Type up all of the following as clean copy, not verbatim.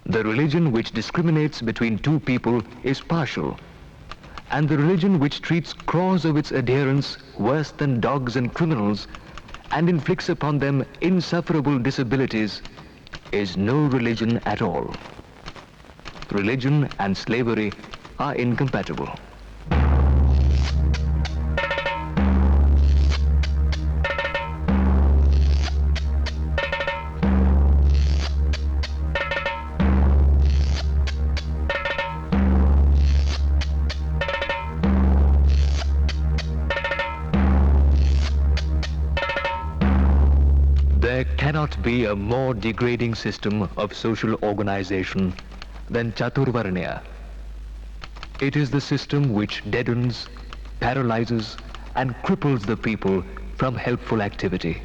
The religion which discriminates between two people is partial, and the religion which treats crores of its adherents worse than dogs and criminals and inflicts upon them insufferable disabilities is no religion at all. Religion and slavery are incompatible. There cannot be a more degrading system of social organization than Chaturvarnya. It is the system which deadens, paralyzes, and cripples the people from helpful activity.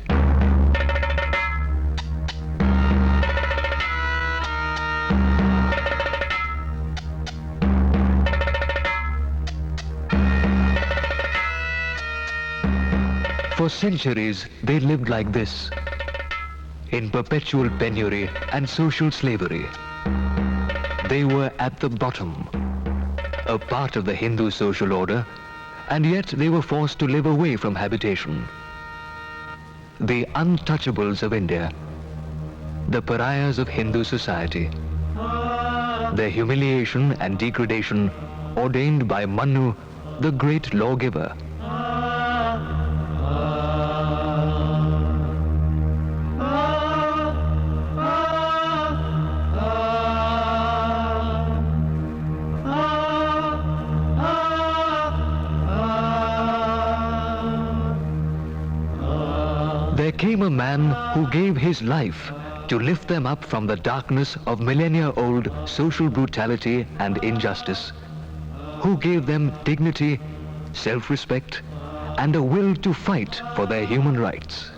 For centuries, they lived like this, in perpetual penury and social slavery. They were at the bottom, a part of the Hindu social order, and yet they were forced to live away from habitation. The untouchables of India, the pariahs of Hindu society, their humiliation and degradation ordained by Manu, the great lawgiver. There came a man who gave his life to lift them up from the darkness of millennia-old social brutality and injustice, who gave them dignity, self-respect, and a will to fight for their human rights.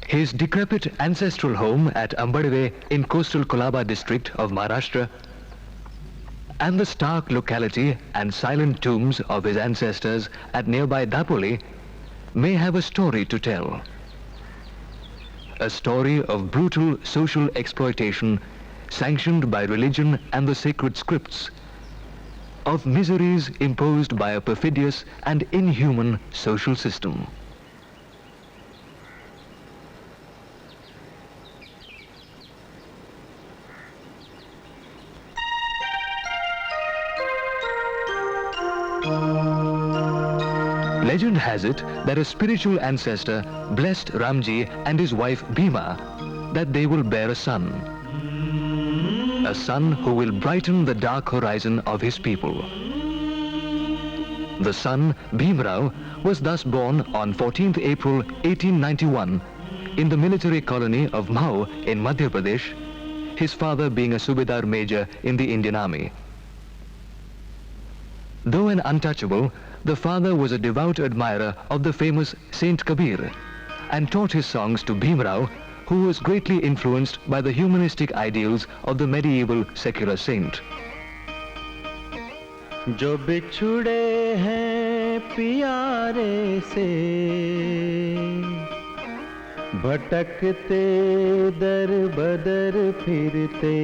His decrepit ancestral home at Ambadve in coastal Kolaba district of Maharashtra, and the stark locality and silent tombs of his ancestors at nearby Dapoli may have a story to tell. A story of brutal social exploitation sanctioned by religion and the sacred scripts, of miseries imposed by a perfidious and inhuman social system. Legend has it that a spiritual ancestor blessed Ramji and his wife Bhima that they will bear a son who will brighten the dark horizon of his people. The son, Bhimrao, was thus born on 14th April 1891 in the military colony of Mhau in Madhya Pradesh, his father being a Subedar major in the Indian Army. Though an untouchable, the father was a devout admirer of the famous Saint Kabir and taught his songs to Bhimrao, who was greatly influenced by the humanistic ideals of the medieval secular saint. जो बिछुड़े हैं प्यारे से भटकते दर बदर फिरते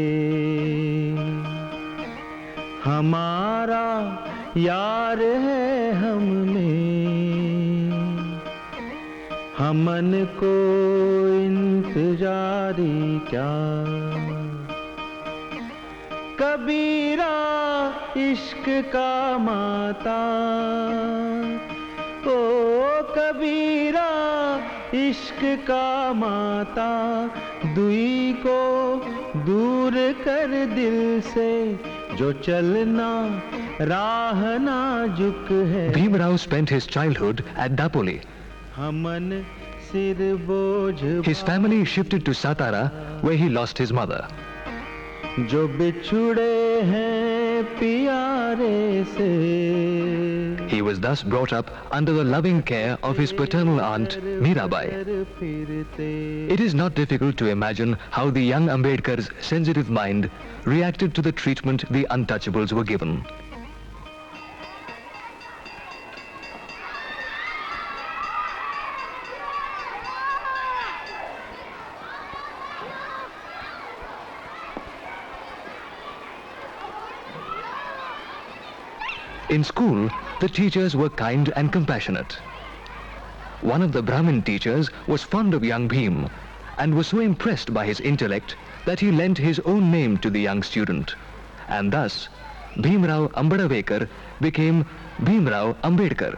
हमारा यार है हम में हमन को इंतजारी क्या कबीरा इश्क का माता ओ कबीरा इश्क का माता दुई को दूर कर दिल से जो चलना राह नाजुक है Bhim Rao spent his childhood at Dapoli. हमन सिर बोझ His family shifted to Satara, where he lost his mother. जो बिछुड़े हैं प्यारे से He was thus brought up under the loving care of his paternal aunt, Mirabai. फिरते It is not difficult to imagine how the young Ambedkar's sensitive mind reacted to the treatment the untouchables were given. In school, the teachers were kind and compassionate. One of the Brahmin teachers was fond of young Bhim and was so impressed by his intellect that he lent his own name to the young student. And thus, Bhim Rao Ambadavekar became Bhim Rao Ambedkar.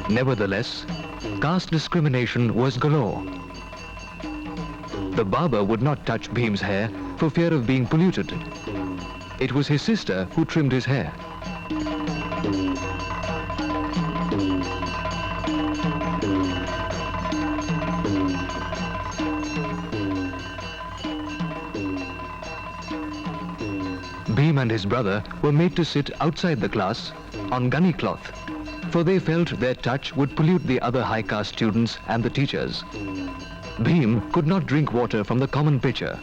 Nevertheless, caste discrimination was galore. The barber would not touch Bhim's hair for fear of being polluted. It was his sister who trimmed his hair. Bhim and his brother were made to sit outside the class on gunny cloth, for they felt their touch would pollute the other high caste students and the teachers. Bhim could not drink water from the common pitcher.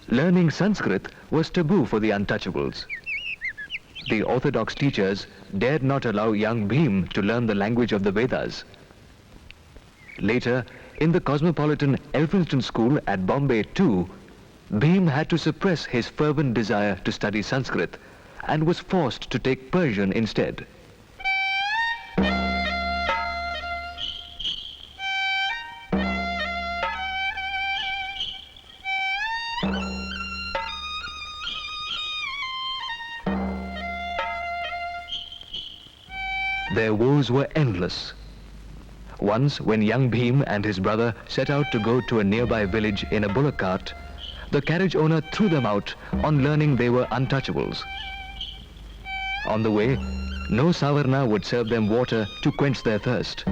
Learning Sanskrit was taboo for the untouchables. The orthodox teachers dared not allow young Bhim to learn the language of the Vedas. Later, in the cosmopolitan Elphinstone School at Bombay too, Bhim had to suppress his fervent desire to study Sanskrit and was forced to take Persian instead. Their woes were endless. Once, when young Bhim and his brother set out to go to a nearby village in a bullock cart, the carriage owner threw them out on learning they were untouchables. On the way, no Savarna would serve them water to quench their thirst.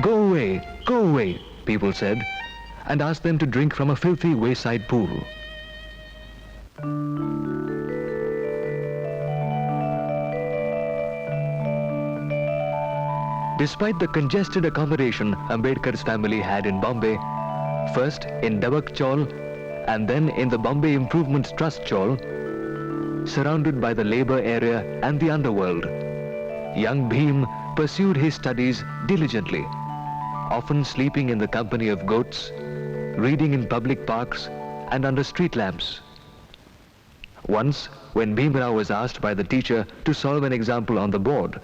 Go away, people said, and asked them to drink from a filthy wayside pool. Despite the congested accommodation Ambedkar's family had in Bombay, first in Dabak Chawl and then in the Bombay Improvement Trust Chawl, surrounded by the labor area and the underworld, young Bhim pursued his studies diligently, often sleeping in the company of goats, reading in public parks and under street lamps. Once, when Bhim Rao was asked by the teacher to solve an example on the board,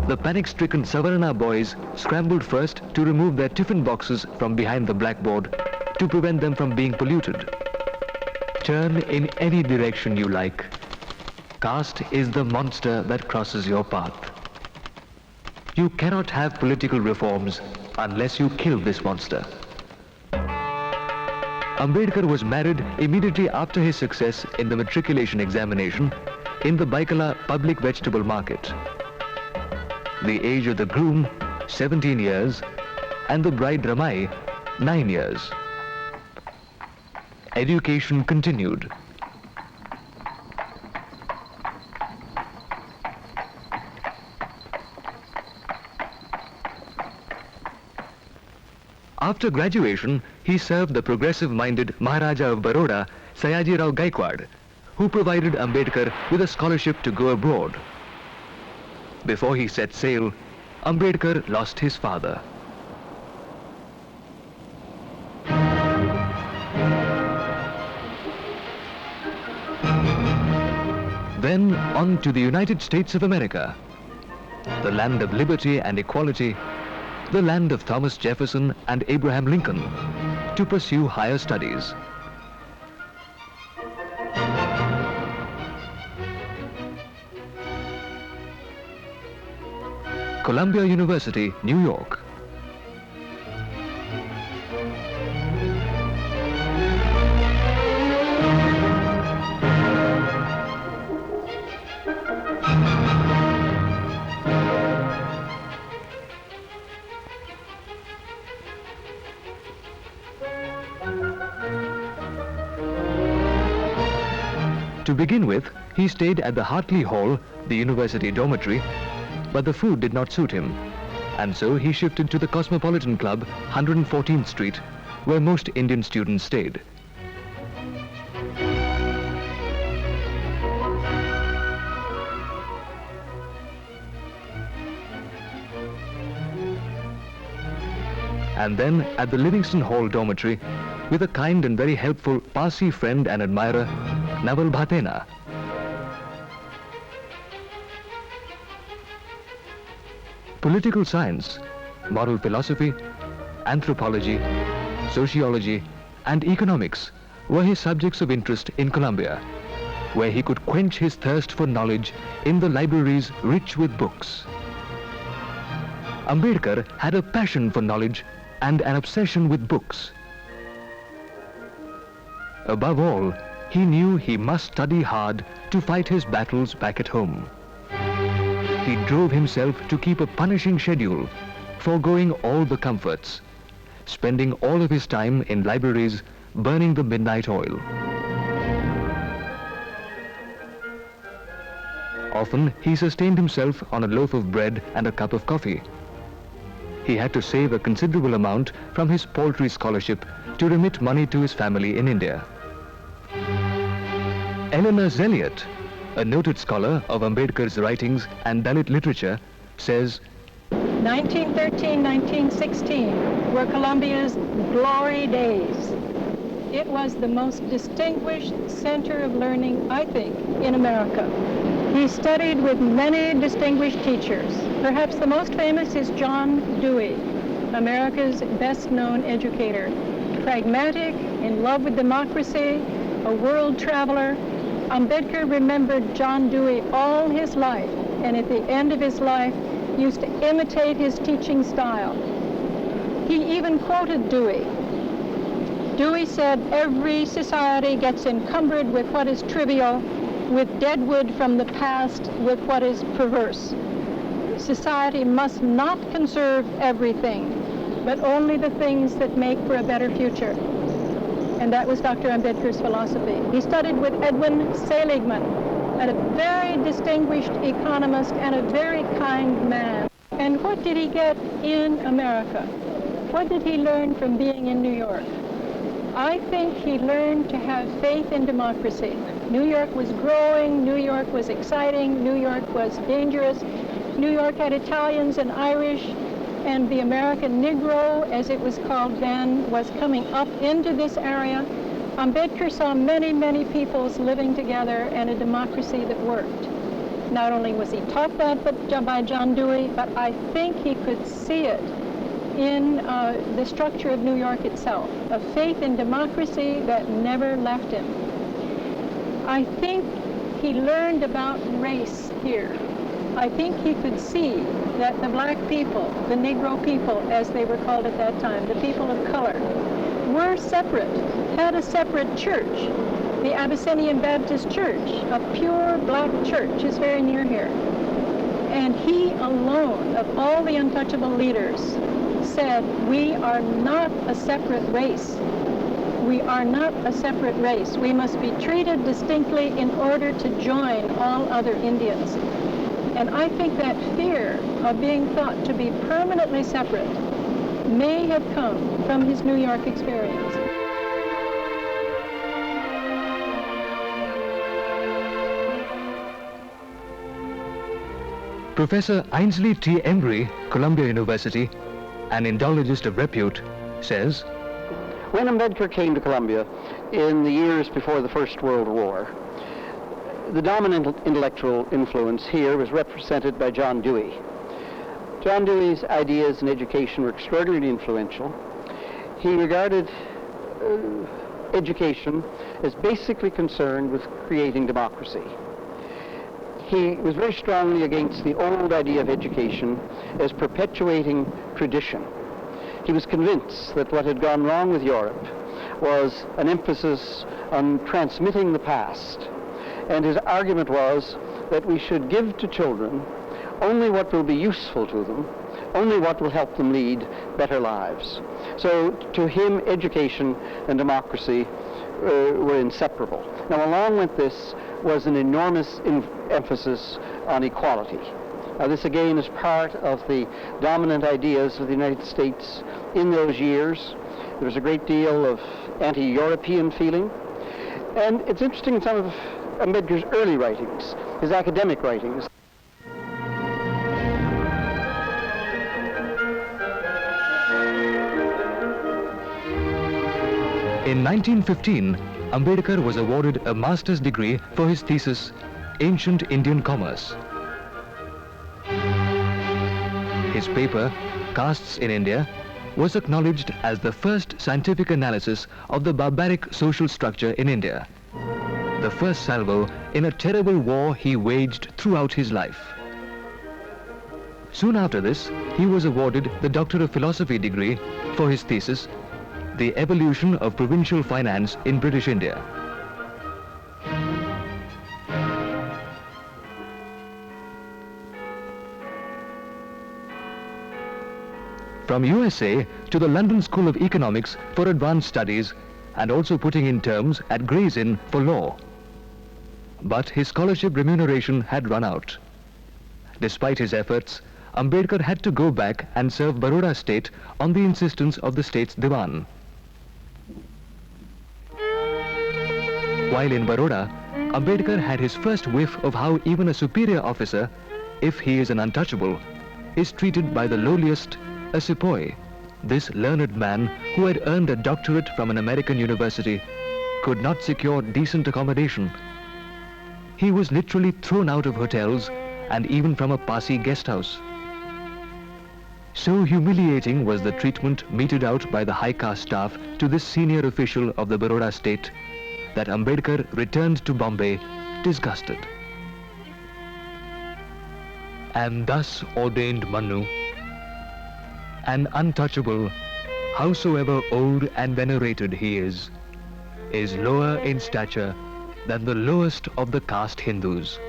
the panic-stricken Savarna boys scrambled first to remove their tiffin boxes from behind the blackboard to prevent them from being polluted. Turn in any direction you like. Caste is the monster that crosses your path. You cannot have political reforms unless you kill this monster. Ambedkar was married immediately after his success in the matriculation examination in the Baikala public vegetable market. The age of the groom, 17 years, and the bride Ramai, 9 years. Education continued. After graduation, he served the progressive-minded Maharaja of Baroda, Sayaji Rao Gaikwad, who provided Ambedkar with a scholarship to go abroad. Before he set sail, Ambedkar lost his father. Then on to the United States of America. the land of liberty and equality, the land of Thomas Jefferson and Abraham Lincoln, to pursue higher studies. Columbia University, New York. To begin with, he stayed at the Hartley Hall, the university dormitory, but the food did not suit him, and so he shifted to the Cosmopolitan Club, 114th Street, where most Indian students stayed. And then at the Livingston Hall dormitory, with a kind and very helpful Parsi friend and admirer, Naval Bhatena. Political science, moral philosophy, anthropology, sociology, and economics were his subjects of interest in Columbia, where he could quench his thirst for knowledge in the libraries rich with books. Ambedkar had a passion for knowledge and an obsession with books. Above all, he knew he must study hard to fight his battles back at home. He drove himself to keep a punishing schedule, foregoing all the comforts, spending all of his time in libraries burning the midnight oil. Often he sustained himself on a loaf of bread and a cup of coffee. He had to save a considerable amount from his paltry scholarship to remit money to his family in India. Eleanor Zelliot, a noted scholar of Ambedkar's writings and Dalit literature, says, 1913-1916 were Columbia's glory days. It was the most distinguished center of learning, I think, in America. He studied with many distinguished teachers. Perhaps the most famous is John Dewey, America's best-known educator. Pragmatic, in love with democracy, a world traveler, Ambedkar remembered John Dewey all his life, and at the end of his life used to imitate his teaching style. He even quoted Dewey. Dewey said, "Every society gets encumbered with what is trivial, with dead wood from the past, with what is perverse. Society must not conserve everything, but only the things that make for a better future." And that was Dr. Ambedkar's philosophy. He studied with Edwin Seligman, a very distinguished economist and a very kind man. And what did he get in America? What did he learn from being in New York? I think he learned to have faith in democracy. New York was growing, New York was exciting, New York was dangerous. New York had Italians and Irish, and the American Negro, as it was called then, was coming up into this area. Ambedkar saw many, many peoples living together and a democracy that worked. Not only was he taught that by John Dewey, but I think he could see it in the structure of New York itself, a faith in democracy that never left him. I think he learned about race here. I think he could see that the black people, the Negro people, as they were called at that time, the people of color, were separate, had a separate church. The Abyssinian Baptist Church, a pure black church, is very near here. And he alone, of all the untouchable leaders, said, "We are not a separate race. We are not a separate race. We must be treated distinctly in order to join all other Indians." And I think that fear of being thought to be permanently separate may have come from his New York experience. Professor Ainsley T. Embry, Columbia University, an Indologist of repute, says, when Ambedkar came to Columbia in the years before the First World War, the dominant intellectual influence here was represented by John Dewey. John Dewey's ideas in education were extraordinarily influential. He regarded education as basically concerned with creating democracy. He was very strongly against the old idea of education as perpetuating tradition. He was convinced that what had gone wrong with Europe was an emphasis on transmitting the past. And his argument was that we should give to children only what will be useful to them, only what will help them lead better lives. So to him, education and democracy were inseparable. Now, along with this was an enormous emphasis on equality. Now, this again is part of the dominant ideas of the United States in those years. There was a great deal of anti-European feeling. And it's interesting in some of Ambedkar's early writings, his academic writings. In 1915, Ambedkar was awarded a master's degree for his thesis, Ancient Indian Commerce. His paper, Castes in India, was acknowledged as the first scientific analysis of the barbaric social structure in India, the first salvo in a terrible war he waged throughout his life. Soon after this, he was awarded the Doctor of Philosophy degree for his thesis, The Evolution of Provincial Finance in British India. From USA to the London School of Economics for advanced studies, and also putting in terms at Gray's Inn for law. But his scholarship remuneration had run out. Despite his efforts, Ambedkar had to go back and serve Baroda state on the insistence of the state's Diwan. While in Baroda, Ambedkar had his first whiff of how even a superior officer, if he is an untouchable, is treated by the lowliest, a sepoy. This learned man, who had earned a doctorate from an American university, could not secure decent accommodation. He was literally thrown out of hotels and even from a Pasi guest house. So humiliating was the treatment meted out by the high caste staff to this senior official of the Baroda state that Ambedkar returned to Bombay disgusted. And thus ordained Manu, an untouchable, howsoever old and venerated he is lower in stature than the lowest of the caste Hindus,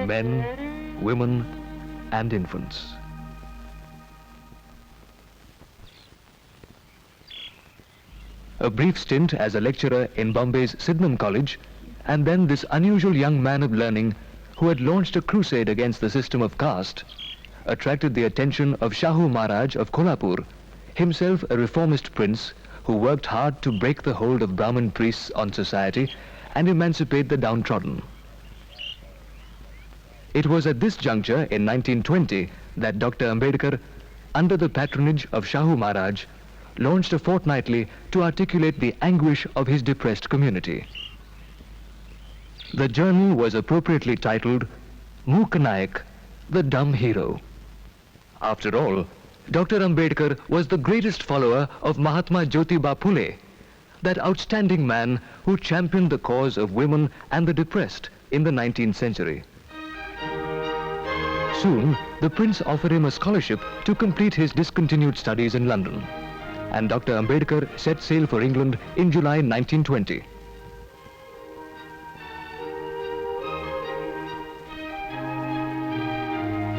men, women, and infants. A brief stint as a lecturer in Bombay's Sydenham College, and then this unusual young man of learning who had launched a crusade against the system of caste, attracted the attention of Shahu Maharaj of Kolhapur, himself a reformist prince who worked hard to break the hold of Brahmin priests on society and emancipate the downtrodden. It was at this juncture in 1920 that Dr. Ambedkar, under the patronage of Shahu Maharaj, launched a fortnightly to articulate the anguish of his depressed community. The journal was appropriately titled Mook Nayak, the Dumb Hero. After all, Dr. Ambedkar was the greatest follower of Mahatma Jyotiba Phule, that outstanding man who championed the cause of women and the depressed in the 19th century. Soon, the prince offered him a scholarship to complete his discontinued studies in London, and Dr. Ambedkar set sail for England in July 1920.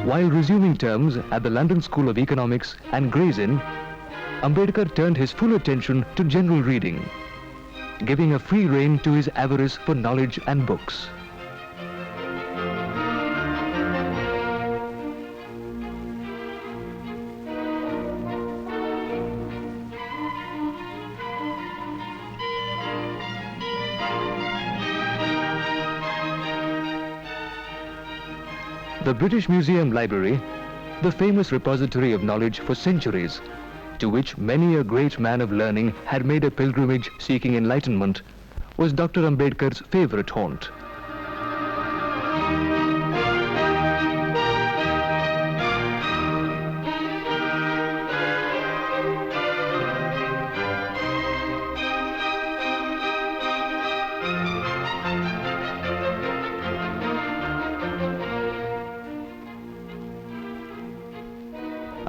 While resuming terms at the London School of Economics and Gray's Inn, Ambedkar turned his full attention to general reading, giving a free rein to his avarice for knowledge and books. The British Museum Library, the famous repository of knowledge for centuries, to which many a great man of learning had made a pilgrimage seeking enlightenment, was Dr. Ambedkar's favorite haunt.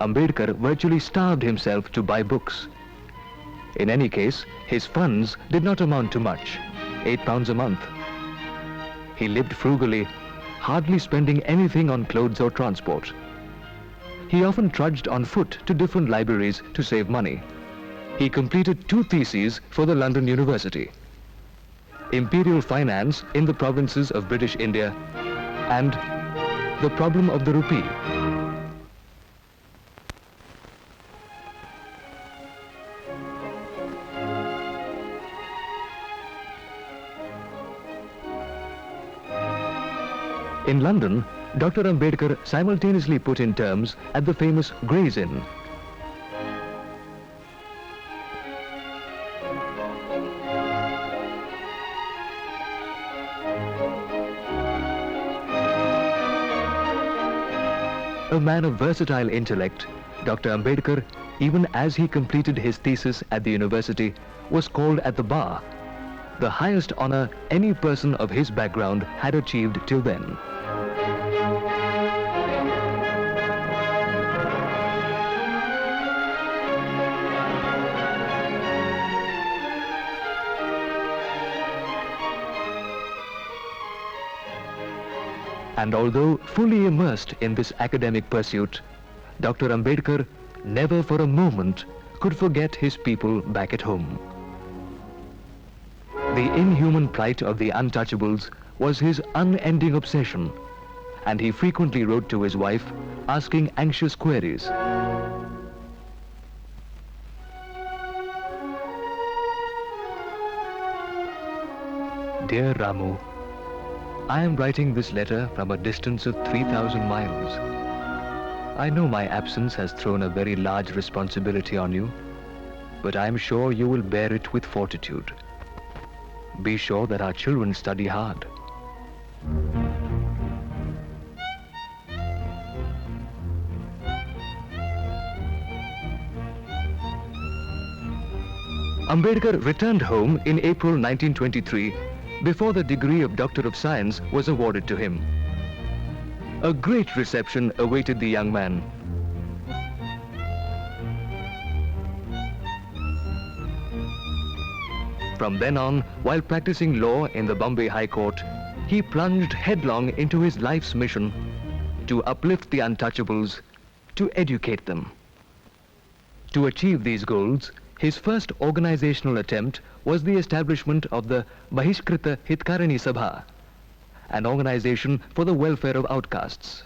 Ambedkar virtually starved himself to buy books. In any case, his funds did not amount to much, £8 a month. He lived frugally, hardly spending anything on clothes or transport. He often trudged on foot to different libraries to save money. He completed 2 theses for the London University: Imperial Finance in the Provinces of British India and The Problem of the Rupee. In London, Dr. Ambedkar simultaneously put in terms at the famous Gray's Inn. A man of versatile intellect, Dr. Ambedkar, even as he completed his thesis at the university, was called at the bar, the highest honor any person of his background had achieved till then. And although fully immersed in this academic pursuit, Dr. Ambedkar never for a moment could forget his people back at home. The inhuman plight of the untouchables was his unending obsession, and he frequently wrote to his wife asking anxious queries. Dear Ramu, I am writing this letter from a distance of 3,000 miles. I know my absence has thrown a very large responsibility on you, but I am sure you will bear it with fortitude. Be sure that our children study hard. Ambedkar returned home in April 1923 before the degree of Doctor of Science was awarded to him. A great reception awaited the young man. From then on, while practicing law in the Bombay High Court, he plunged headlong into his life's mission to uplift the untouchables, to educate them. To achieve these goals, his first organizational attempt was the establishment of the Bahishkrita Hitkarani Sabha, an organization for the welfare of outcasts.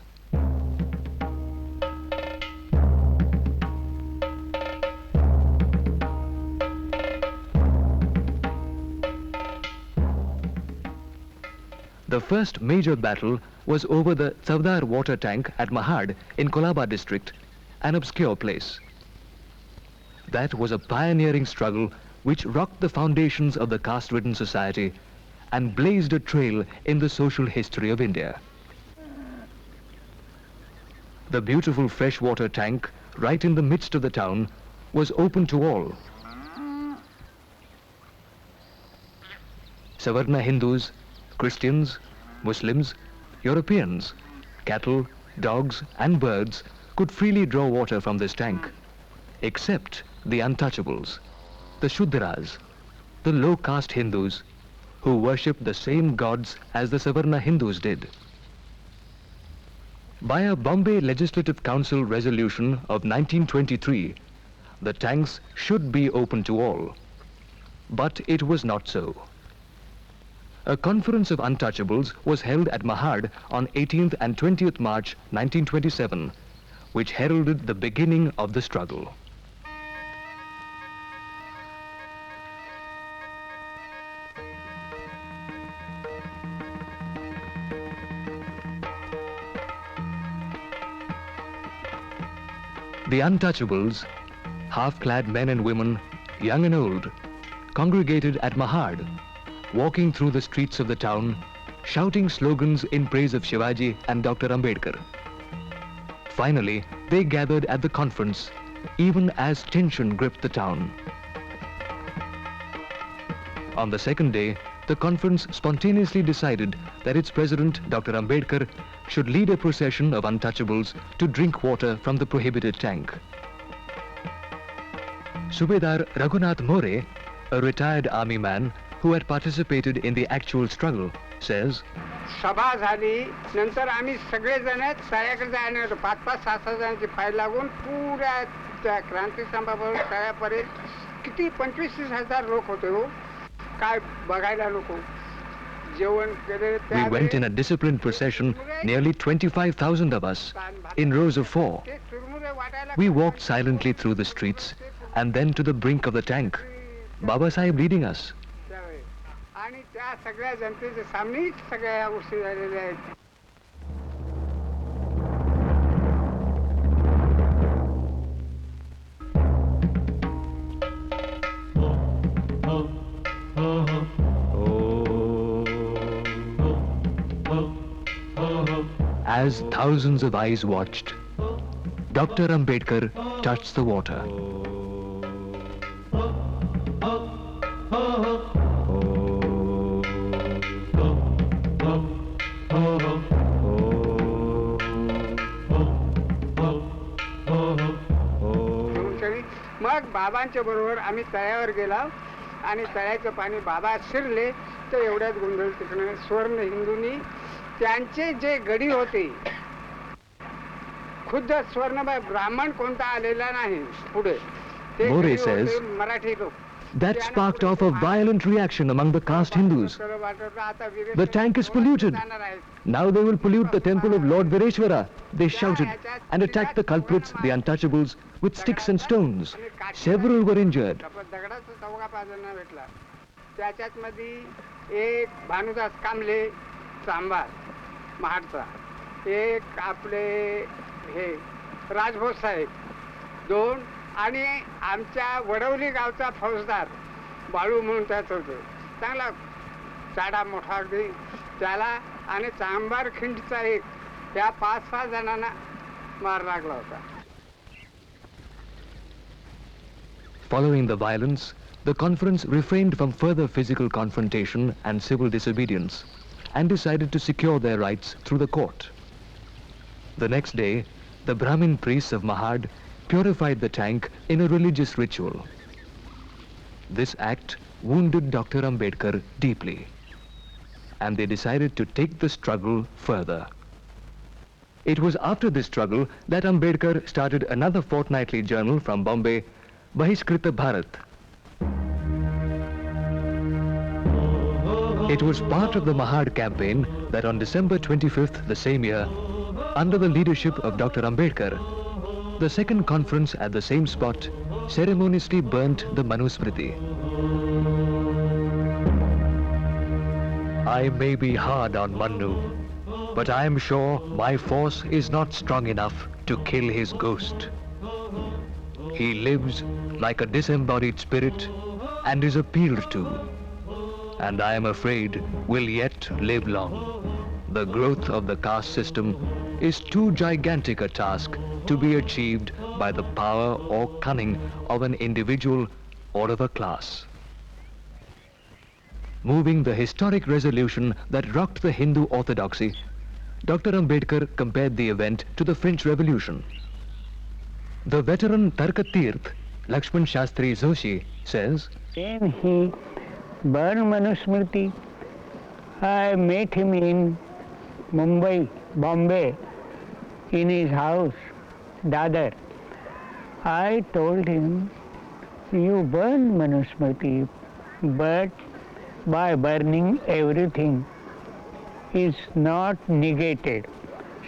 The first major battle was over the Savdar water tank at Mahad in Colaba district, an obscure place. That was a pioneering struggle which rocked the foundations of the caste-ridden society and blazed a trail in the social history of India. The beautiful freshwater tank, right in the midst of the town, was open to all. Savarna Hindus, Christians, Muslims, Europeans, cattle, dogs and birds could freely draw water from this tank, except the untouchables, the Shudras, the low-caste Hindus, who worshipped the same gods as the Savarna Hindus did. By a Bombay Legislative Council resolution of 1923, the tanks should be open to all, but it was not so. A conference of untouchables was held at Mahad on 18th and 20th March 1927, which heralded the beginning of the struggle. The untouchables, half-clad men and women, young and old, congregated at Mahad, walking through the streets of the town, shouting slogans in praise of Shivaji and Dr. Ambedkar. Finally, they gathered at the conference, even as tension gripped the town. On the second day, the conference spontaneously decided that its president, Dr. Ambedkar, should lead a procession of untouchables to drink water from the prohibited tank. Subedar Raghunath More, a retired army man who had participated in the actual struggle, says, सभा झाली नंतर आम्ही सगळे जण तळ्याकडे जायला होतो 5-5, 6-6 जणांची file लागून पुऱ्या त्या क्रांती स्तंभावर तळ्यापर्यंत किती 25-30 हजार लोक होते हो काय बघायला नको जेवण केले we went in a disciplined procession, nearly 25,000 of us, in rows of 4. We walked silently through the streets and then to the brink of the tank, Baba Sahib leading us. आणि त्या सगळ्या जनतेच्या सामनेच सगळ्या गोष्टी झालेल्या आहेत. As thousands of eyes watched, Dr. Ambedkar touched the water. मग बाबांच्या बरोबर आम्ही तळ्यावर गेला आणि तळ्याचं पाणी बाबा शिरले तर एवढ्यात गोंधळ तिकडे स्वर्ण हिंदूंनी त्यांचे जे गडी होते खुद्द स्वर्णबाई ब्राह्मण कोणता आलेला नाही पुढे ते More गडी says, होते मराठी लोक. That sparked off a violent reaction among the caste Hindus. The tank is polluted. Now they will pollute the temple of Lord Vireshwara, they shouted, and attacked the culprits, the untouchables, with sticks and stones. Several were injured. दगडाचा 4-5 जणांना भेटला त्याच्यात मध्ये एक भानुदास कांबले चांभार महाडचा एक आपले हे राजभोज साहेब 2 आणि आमच्या वडवली गावचा फौजदार बाळू म्हणून त्याच होतं चांगला चाडा मोठा अगदी त्याला आणि चांभार खिंडचा एक त्या 5-6 जणांना मार लागला होता. Following the violence, the conference refrained from further physical confrontation and civil disobedience and decided to secure their rights through the court. The next day, the Brahmin priests of Mahad purified the tank in a religious ritual. This act wounded Dr. Ambedkar deeply, and they decided to take the struggle further. It was after this struggle that Ambedkar started another fortnightly journal from Bombay, Bahishkrita Bharat. It was part of the Mahad campaign that on December 25th the same year, under the leadership of Dr. Ambedkar, the second conference at the same spot ceremoniously burnt the Manusmriti. I may be hard on Manu, but I am sure my force is not strong enough to kill his ghost. He lives like a disembodied spirit and is appealed to, and I am afraid will yet live long. The growth of the caste system is too gigantic a task to be achieved by the power or cunning of an individual or of a class. Moving the historic resolution that rocked the Hindu orthodoxy, Dr. Ambedkar compared the event to the French Revolution. The veteran Tarkatirth, Lakshman Shastri Joshi, says, When he burned Manusmriti, I met him in Mumbai, Bombay, in his house, Dadar. I told him, you burn Manusmriti, but by burning everything is not negated.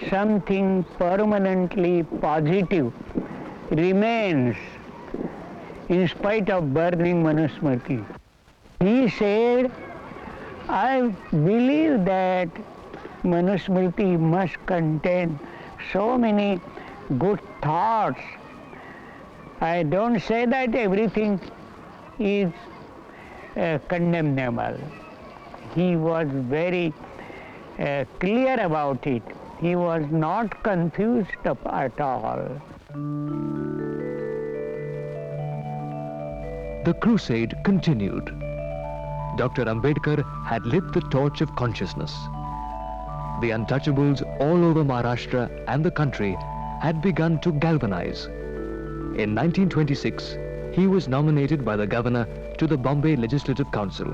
Something permanently positive remains in spite of burning Manusmriti. He said, I believe that Manusmriti must contain so many good thoughts. I don't say that everything is condemnable. He was very clear about it. He was not confused at all. The crusade continued. Dr. Ambedkar had lit the torch of consciousness. The untouchables all over Maharashtra and the country had begun to galvanize. In 1926, he was nominated by the governor to the Bombay Legislative Council.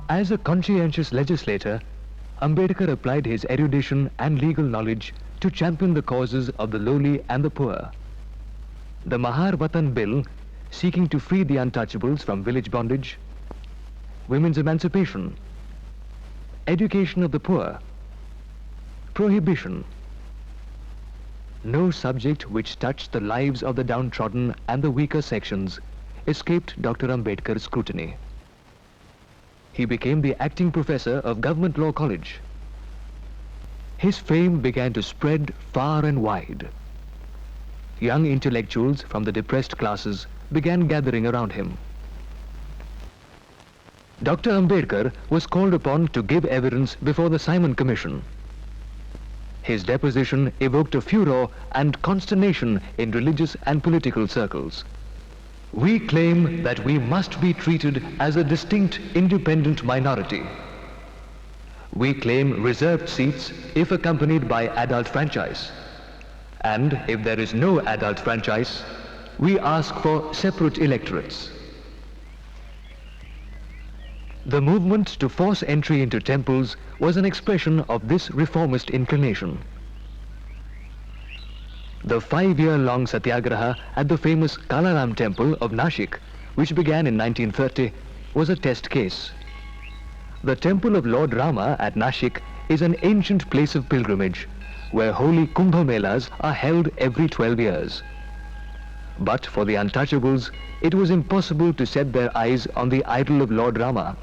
As a conscientious legislator, Ambedkar applied his erudition and legal knowledge to champion the causes of the lowly and the poor. The Mahar Vatan Bill, seeking to free the untouchables from village bondage, women's emancipation, education of the poor, prohibition. No subject which touched the lives of the downtrodden and the weaker sections escaped Dr. Ambedkar's scrutiny. He became the acting professor of Government Law College. His fame began to spread far and wide. Young intellectuals from the depressed classes began gathering around him. Dr. Ambedkar was called upon to give evidence before the Simon Commission. His deposition evoked a furor and consternation in religious and political circles. We claim that we must be treated as a distinct, independent minority. We claim reserved seats if accompanied by adult franchise. And if there is no adult franchise, we ask for separate electorates. The movement to force entry into temples was an expression of this reformist inclination. The 5-year-long satyagraha at the famous Kalaram temple of Nashik, which began in 1930, was a test case. The temple of Lord Rama at Nashik is an ancient place of pilgrimage, where holy Kumbh Melas are held every 12 years. But for the untouchables, it was impossible to set their eyes on the idol of Lord Rama.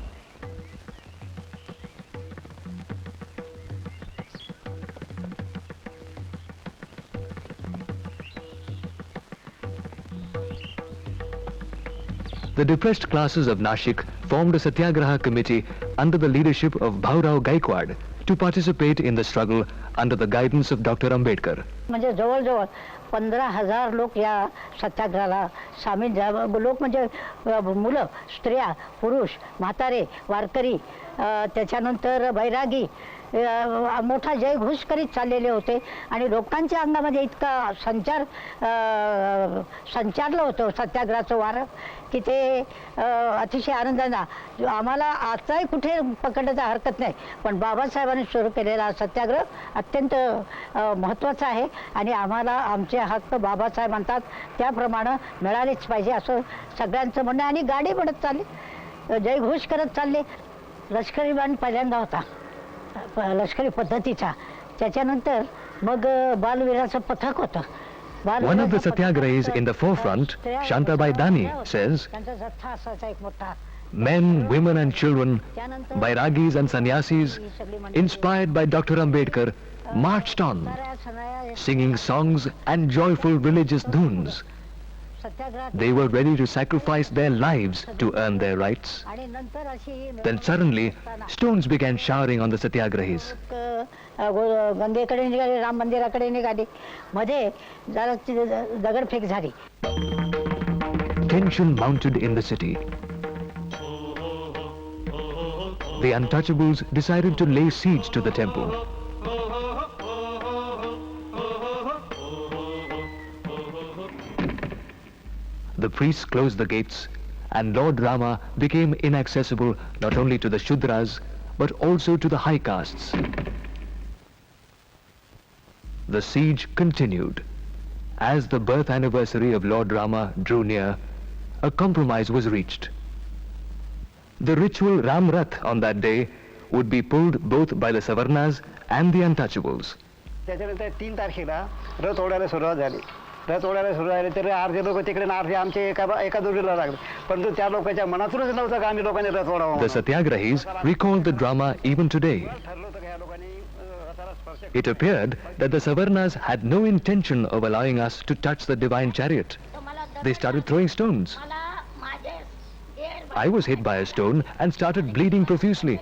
The depressed classes of Nashik formed a Satyagraha committee under the leadership of Bhaurao Gaikwad to participate in the struggle under the guidance of Dr. Ambedkar. म्हणजे जवळजवळ 15,000 लोक या सत्याग्रहाला सामील झाले. लोक म्हणजे मुलं, स्त्रिया, पुरुष, म्हातारे, वारकरी, त्याच्यानंतर बैरागी मोठा जयघोष करीत चाललेले होते आणि लोकांच्या अंगामध्ये इतका संचारलं होतं सत्याग्रहाचं वारं की ते अतिशय आनंदाने आम्हाला आताही कुठे पकडण्याचा हरकत नाही, पण बाबासाहेबांनी सुरू केलेला सत्याग्रह अत्यंत महत्त्वाचा आहे आणि आम्हाला आमचे हक्क बाबासाहेब म्हणतात त्याप्रमाणे मिळालेच पाहिजे असं सगळ्यांचं म्हणणं. आणि गाडी म्हणत चालली, जयघोष करत चालले. लष्करी बाण पहिल्यांदा होता लष्करी पद्धतीचा, त्याच्यानंतर मग बालवीराचं पथक होतं. One of the satyagrahis in the forefront, Shantabai Dani, says, men, women and children, Bairagis and sannyasis, inspired by Dr. Ambedkar, marched on, singing songs and joyful religious dhuns. They were ready to sacrifice their lives to earn their rights. Then suddenly, stones began showering on the satyagrahis. गंगेकडे निघाली, राम मंदिराकडे निघाली, मध्ये जरा दगडफेक झाली. Tension mounted in the city. The untouchables decided to lay siege to the temple. The priests closed the gates, and Lord Rama became inaccessible not only to the Shudras, but also to the high castes. The siege continued. As the birth anniversary of Lord Rama drew near, a compromise was reached. The ritual Ram Rath on that day would be pulled both by the Savarnas and the untouchables. त्याच्यानंतर 3 तारखेला रथ ओढायला सुरुवात झाली. रथ ओढायला सुरू झाली तर अर्धे लोक तिकडे आणि अर्धे आमचे एका जोडीला लागले, परंतु त्या लोकांच्या मनातूनच नव्हतं का आम्ही लोकांनी रथ ओढावा. The Satyagrahis recalled the drama even today. It appeared that the Savarnas had no intention of allowing us to touch the divine chariot. They started throwing stones. I was hit by a stone and started bleeding profusely,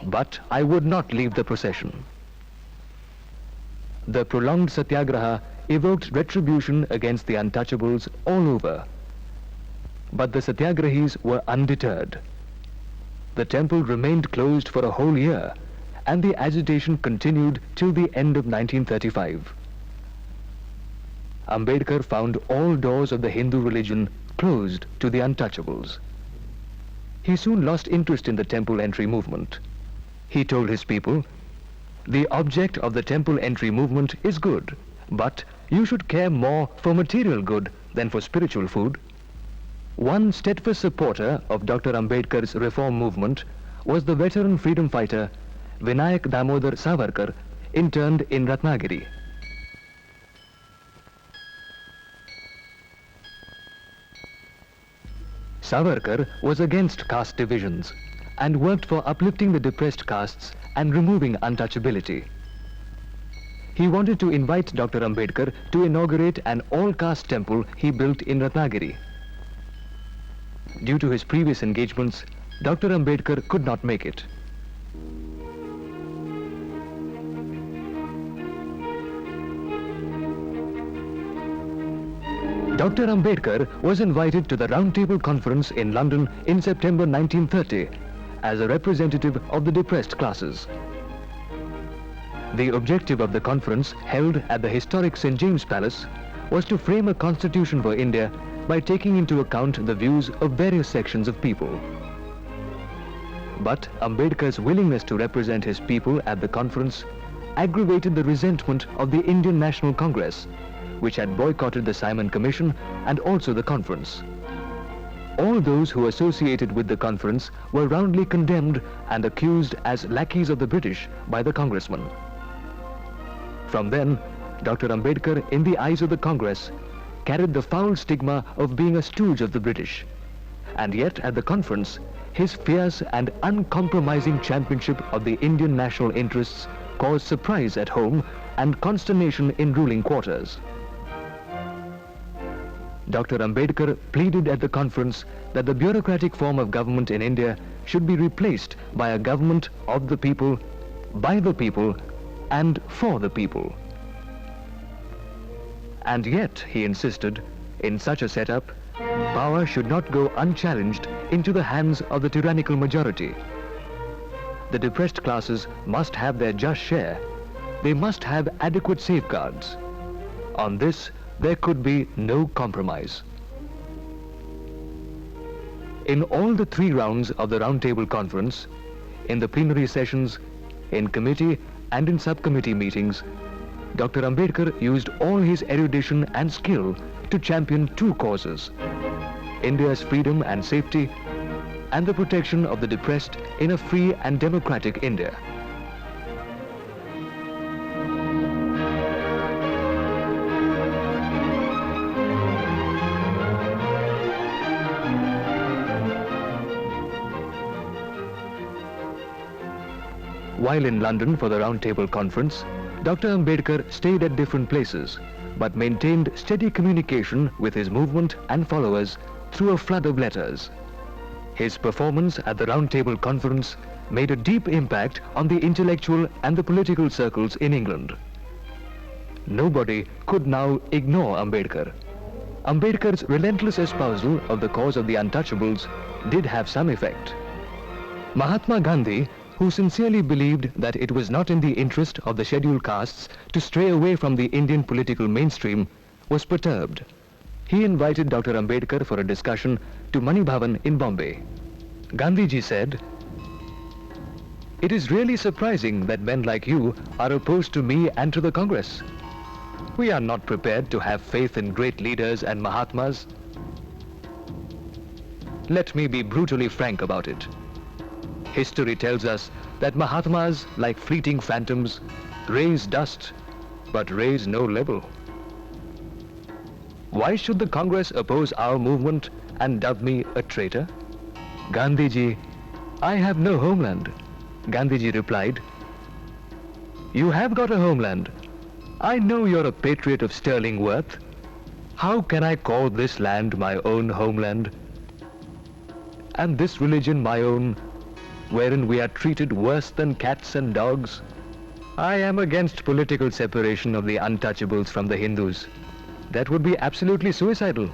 but I would not leave the procession. The prolonged Satyagraha evoked retribution against the untouchables all over. But the Satyagrahis were undeterred. the temple remained closed for a whole year, and the agitation continued till the end of 1935. Ambedkar found all doors of the Hindu religion closed to the untouchables. He soon lost interest in the temple entry movement. He told his people, "The object of the temple entry movement is good, but you should care more for material good than for spiritual food." One steadfast supporter of Dr. Ambedkar's reform movement was the veteran freedom fighter Vinayak Damodar Savarkar, interned in Ratnagiri. Savarkar was against caste divisions and worked for uplifting the depressed castes and removing untouchability. He wanted to invite Dr. Ambedkar to inaugurate an all-caste temple he built in Ratnagiri. Due to his previous engagements, Dr. Ambedkar could not make it. Dr. Ambedkar was invited to the Round Table Conference in London in September 1930 as a representative of the depressed classes. The objective of the conference, held at the historic St. James Palace, was to frame a constitution for India by taking into account the views of various sections of people. But Ambedkar's willingness to represent his people at the conference aggravated the resentment of the Indian National Congress, which had boycotted the Simon Commission and also the conference. All those who associated with the conference were roundly condemned and accused as lackeys of the British by the congressman. From then, Dr. Ambedkar, in the eyes of the Congress, carried the foul stigma of being a stooge of the British. And yet, at the conference, his fierce and uncompromising championship of the Indian national interests caused surprise at home and consternation in ruling quarters. Dr. Ambedkar pleaded at the conference that the bureaucratic form of government in India should be replaced by a government of the people, by the people, and for the people. And yet, he insisted, in such a setup, power should not go unchallenged into the hands of the tyrannical majority. The depressed classes must have their just share. They must have adequate safeguards. On this, there could be no compromise. In all the 3 rounds of the Round Table Conference, in the plenary sessions, in committee and in subcommittee meetings, Dr. Ambedkar used all his erudition and skill to champion 2 causes: India's freedom and safety, and the protection of the depressed in a free and democratic India. While in London for the Round Table Conference, Dr. Ambedkar stayed at different places, but maintained steady communication with his movement and followers through a flood of letters. His performance at the Round Table Conference made a deep impact on the intellectual and the political circles in England. Nobody could now ignore Ambedkar. Ambedkar's relentless espousal of the cause of the untouchables did have some effect. Mahatma Gandhi, who sincerely believed that it was not in the interest of the scheduled castes to stray away from the Indian political mainstream, was perturbed. He invited Dr. Ambedkar for a discussion to Mani Bhavan in Bombay. Gandhiji said, "It is really surprising that men like you are opposed to me and to the Congress. We are not prepared to have faith in great leaders and Mahatmas. Let me be brutally frank about it. History tells us that Mahatmas, like fleeting phantoms, raise dust, but raise no level. Why should the Congress oppose our movement and dub me a traitor?" "Gandhiji, I have no homeland." Gandhiji replied, "You have got a homeland. I know you're a patriot of sterling worth. How can I call this land my own homeland? And this religion my own, wherein we are treated worse than cats and dogs? I am against political separation of the untouchables from the Hindus. That would be absolutely suicidal,"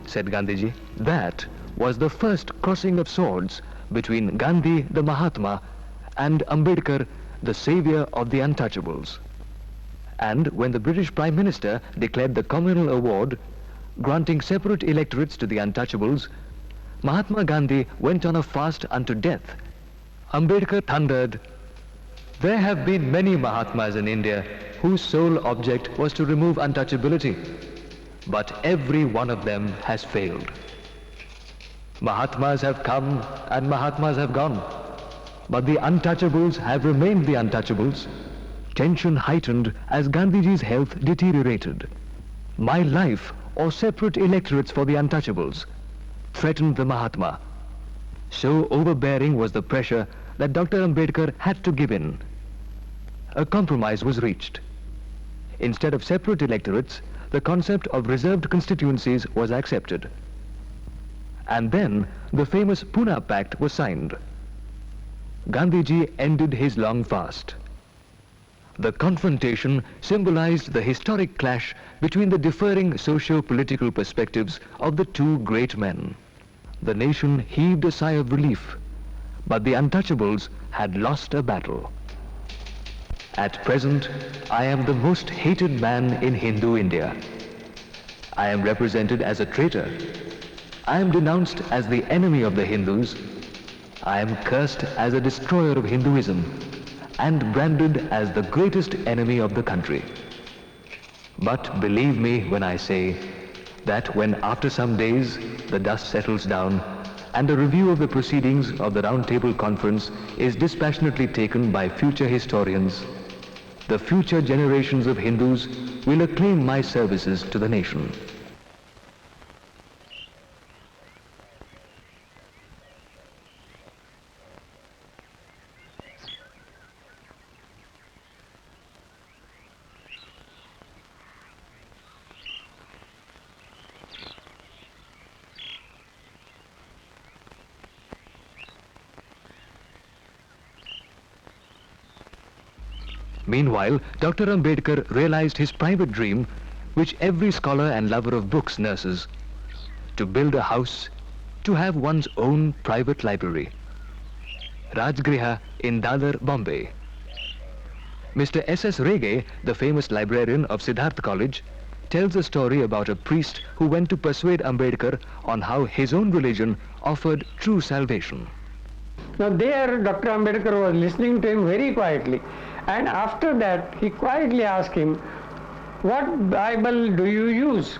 said Gandhiji. That was the first crossing of swords between Gandhi, the Mahatma, and Ambedkar, the savior of the untouchables. And when the British Prime Minister declared the Communal Award, granting separate electorates to the untouchables, Mahatma Gandhi went on a fast unto death. Ambedkar thundered, "There have been many Mahatmas in India whose sole object was to remove untouchability, but every one of them has failed. Mahatmas have come and Mahatmas have gone, but the untouchables have remained the untouchables." Tension heightened as Gandhiji's health deteriorated. "My life or separate electorates for the untouchables," threatened the Mahatma. So overbearing was the pressure that Dr. Ambedkar had to give in. A compromise was reached. Instead of separate electorates, the concept of reserved constituencies was accepted. And then the famous Pune Pact was signed. Gandhiji ended his long fast. The confrontation symbolized the historic clash between the differing socio-political perspectives of the two great men. The nation heaved a sigh of relief, but the untouchables had lost a battle. At present, I am the most hated man in Hindu India. I am represented as a traitor. I am denounced as the enemy of the Hindus. I am cursed as a destroyer of Hinduism and branded as the greatest enemy of the country. But believe me when I say that when after some days the dust settles down and a review of the proceedings of the Round Table Conference is dispassionately taken by future historians, the future generations of Hindus will acclaim my services to the nation. Meanwhile, Dr. Ambedkar realized his private dream, which every scholar and lover of books nurses, to build a house, to have one's own private library. Rajgriha in Dadar, Bombay. Mr. S.S. Rege, the famous librarian of Siddharth College, tells a story about a priest who went to persuade Ambedkar on how his own religion offered true salvation. Now there Dr. Ambedkar was listening to him very quietly, and after that he quietly asked him, "What Bible do you use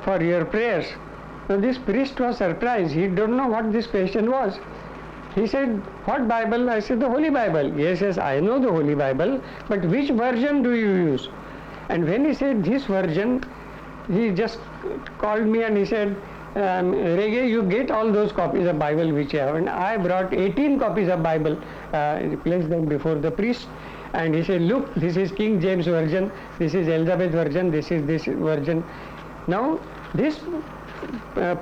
for your prayers?" Now this priest was surprised. He don't know what this question was. He said, "What Bible?" I said, "The Holy Bible." "Yes, yes, I know the Holy Bible, but which version do you use?" And when he said this version, he just called me and he said, "Rege, you get all those copies of Bible which you have." And I brought 18 copies of Bible, placed them before the priest, and he said, "Look, this is King James version, this is Elizabeth version, this is this version." Now this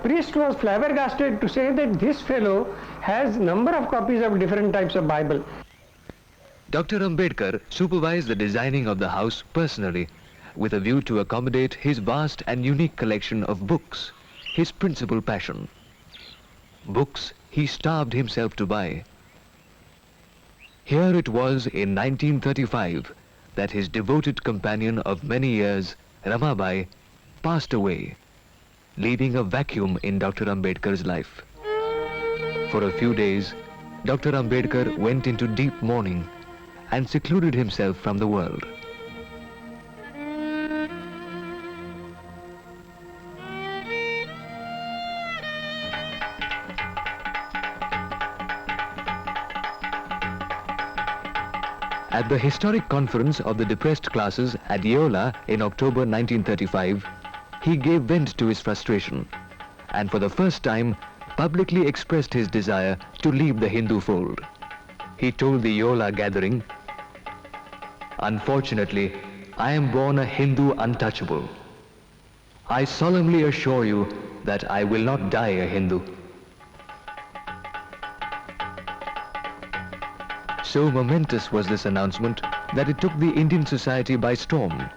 priest was flabbergasted to say that this fellow has number of copies of different types of Bible. Dr. Ambedkar supervised the designing of the house personally, with a view to accommodate his vast and unique collection of books, his principal passion. Books he starved himself to buy. Here it was in 1935 that his devoted companion of many years, Ramabai, passed away, leaving a vacuum in Dr. Ambedkar's life. For a few days, Dr. Ambedkar went into deep mourning and secluded himself from the world. At the historic conference of the depressed classes at Yeola in October 1935, he gave vent to his frustration and for the first time publicly expressed his desire to leave the Hindu fold. He told the Yeola gathering, "Unfortunately, I am born a Hindu untouchable. I solemnly assure you that I will not die a Hindu." So momentous was this announcement that it took the Indian society by storm.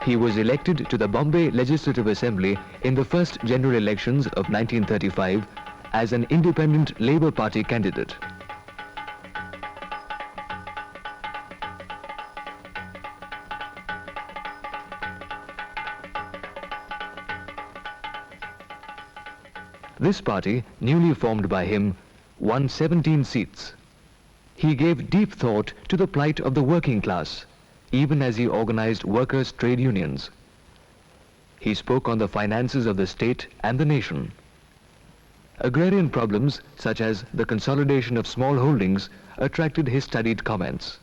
He was elected to the Bombay Legislative Assembly in the first general elections of 1935 as an independent Labour Party candidate. This party, newly formed by him, won 17 seats. He gave deep thought to the plight of the working class, even as he organized workers' trade unions. He spoke on the finances of the state and the nation. Agrarian problems, such as the consolidation of small holdings, attracted his studied comments.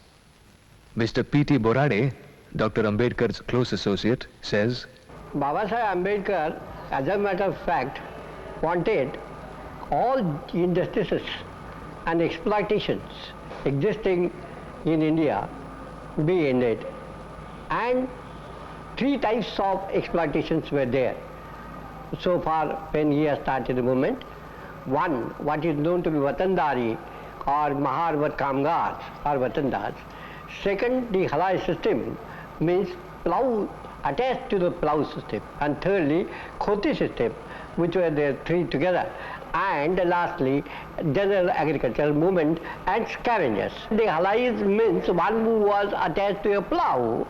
Mr. P.T. Borade, Dr. Ambedkar's close associate, says, Baba Saheb Ambedkar, as a matter of fact, wanted all injustices and exploitations existing in India be ended. And three types of exploitations were there so far when he has started the movement. One, what is known to be Watandari or Maharvat Kamgars or Watandars. Second, the halai system means plough attached to the plough system. And thirdly, khoti system, which were there three together. And lastly, general agricultural movement and scavengers. The halais means one who was attached to a plough.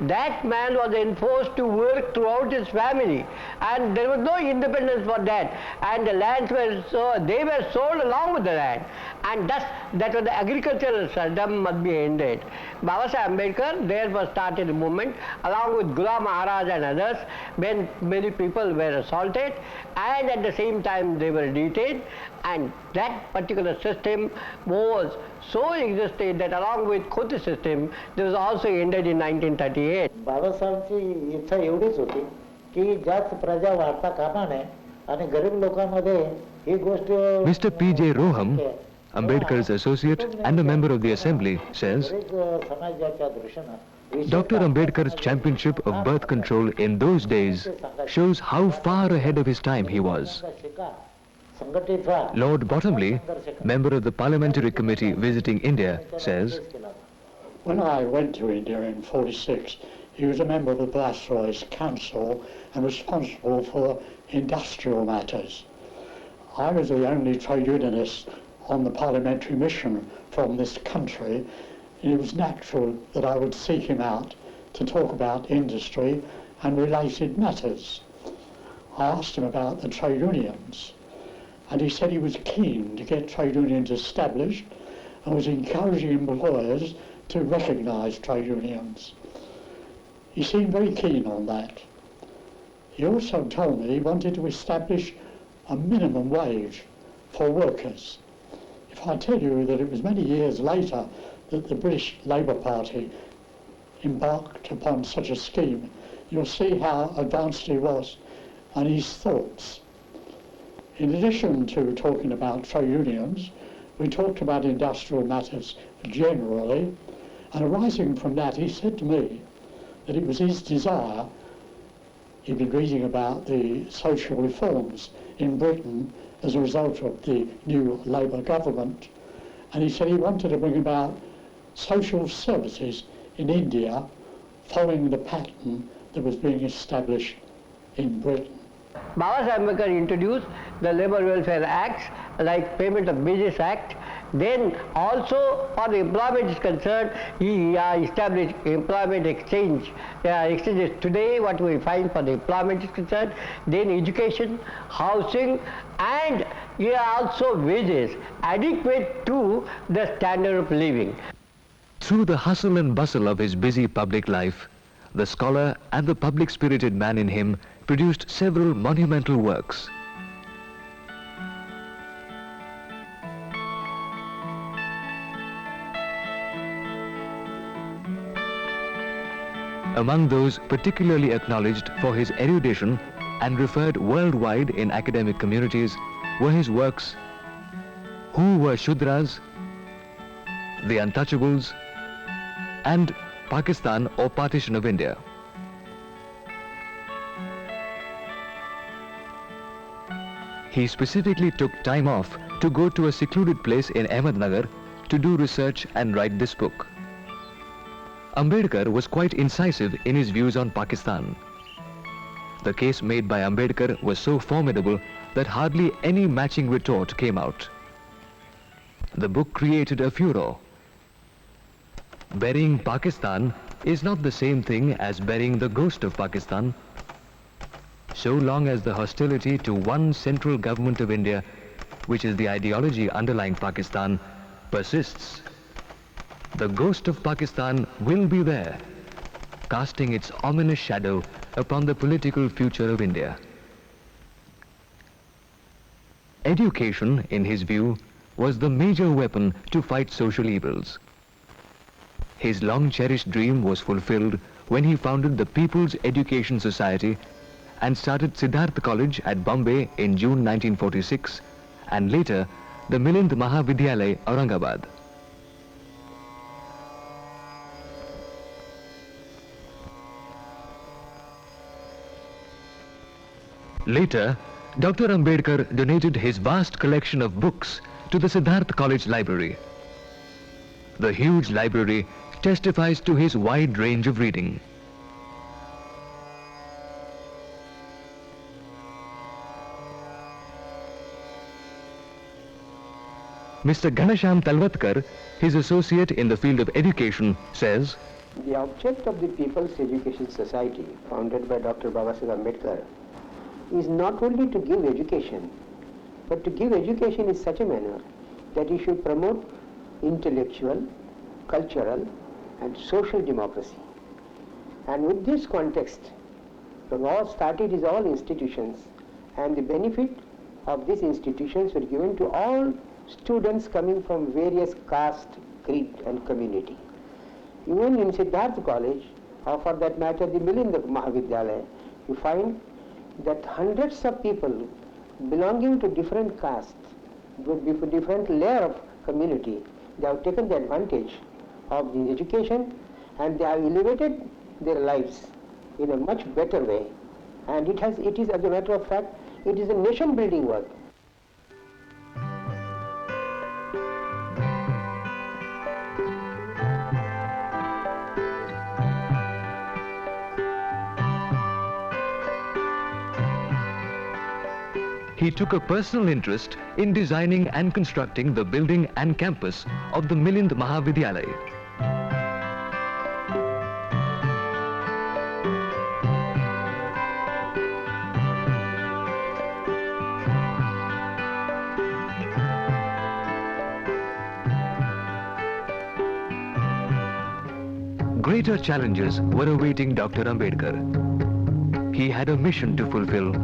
That man was enforced to work throughout his family, and there was no independence for that. And the lands were they were sold along with the land, and thus that was the agricultural serfdom must be ended. Baba Saheb Ambedkar therefore started a movement along with Ghulam Maharaj and others when many people were assaulted, and at the same time they were detained, and that particular system was so existed that along with khoti system, this was also ended in 1938. बाबासाहेबांची इच्छा एवढीच होती की जास्त प्रजा वाढता कामा नये आणि गरीब लोकांमध्ये ही गोष्ट. Mr. P.J. Roham, Ambedkar's associate and a member of the assembly, says, Dr. Ambedkar's championship of birth control in those days shows how far ahead of his time he was. Lord Bottomley, member of the Parliamentary Committee visiting India, says, When I went to India in 1946, he was a member of the Viceroy's Council and responsible for industrial matters. I was the only trade unionist on the parliamentary mission from this country, and it was natural that I would seek him out to talk about industry and related matters. I asked him about the trade unions, and he said he was keen to get trade unions established and was encouraging employers to recognise trade unions. He seemed very keen on that. He also told me he wanted to establish a minimum wage for workers. If I tell you that it was many years later that the British Labour Party embarked upon such a scheme, you'll see how advanced he was and his thoughts. In addition to talking about trade unions, we talked about industrial matters generally, and arising from that, he said to me that it was his desire, he'd been reading about the social reforms in Britain as a result of the new Labour government, and he said he wanted to bring about social services in India following the pattern that was being established in Britain. Baba Saheb Ambedkar introduced the Labour Welfare Acts like Payment of Wages Act. Then also for the employment is concerned, he established employment exchanges today what we find for the employment is concerned. Then education, housing, and also wages adequate to the standard of living. Through the hustle and bustle of his busy public life, the scholar and the public-spirited man in him produced several monumental works. Among those particularly acknowledged for his erudition and referred worldwide in academic communities were his works Who Were Shudras, The Untouchables, and Pakistan or Partition of India. He specifically took time off to go to a secluded place in Ahmednagar to do research and write this book. Ambedkar was quite incisive in his views on Pakistan. The case made by Ambedkar was so formidable that hardly any matching retort came out. The book created a furor. Burying Pakistan is not the same thing as burying the ghost of Pakistan. So long as the hostility to one central government of India, which is the ideology underlying Pakistan, persists, the ghost of Pakistan will be there, casting its ominous shadow upon the political future of India. Education, in his view, was the major weapon to fight social evils. His long-cherished dream was fulfilled when he founded the People's Education Society and started Siddharth College at Bombay in June 1946, and later the Milind Mahavidyalaya, Aurangabad. Later, Dr. Ambedkar donated his vast collection of books to the Siddharth College Library. The huge library testifies to his wide range of reading. Mr. Ghanasham Talvatkar, his associate in the field of education, says, "The object of the People's Education Society, founded by Dr. Babasaheb Ambedkar, is not only to give education, but to give education in such a manner that it should promote intellectual, cultural, and social democracy. And with this context, the war started is all institutions, and the benefit of these institutions were given to all students coming from various caste, creed, and community. Even in Siddharth College, or for that matter the Milind Mahavidyalaya, you find that hundreds of people belonging to different castes, with different layer of community, they have taken the advantage of the education and they have elevated their lives in a much better way. And it is, as a matter of fact, it is a nation building work. He took a personal interest in designing and constructing the building and campus of the Milind Mahavidyalaya. Greater challenges were awaiting Dr. Ambedkar. He had a mission to fulfill.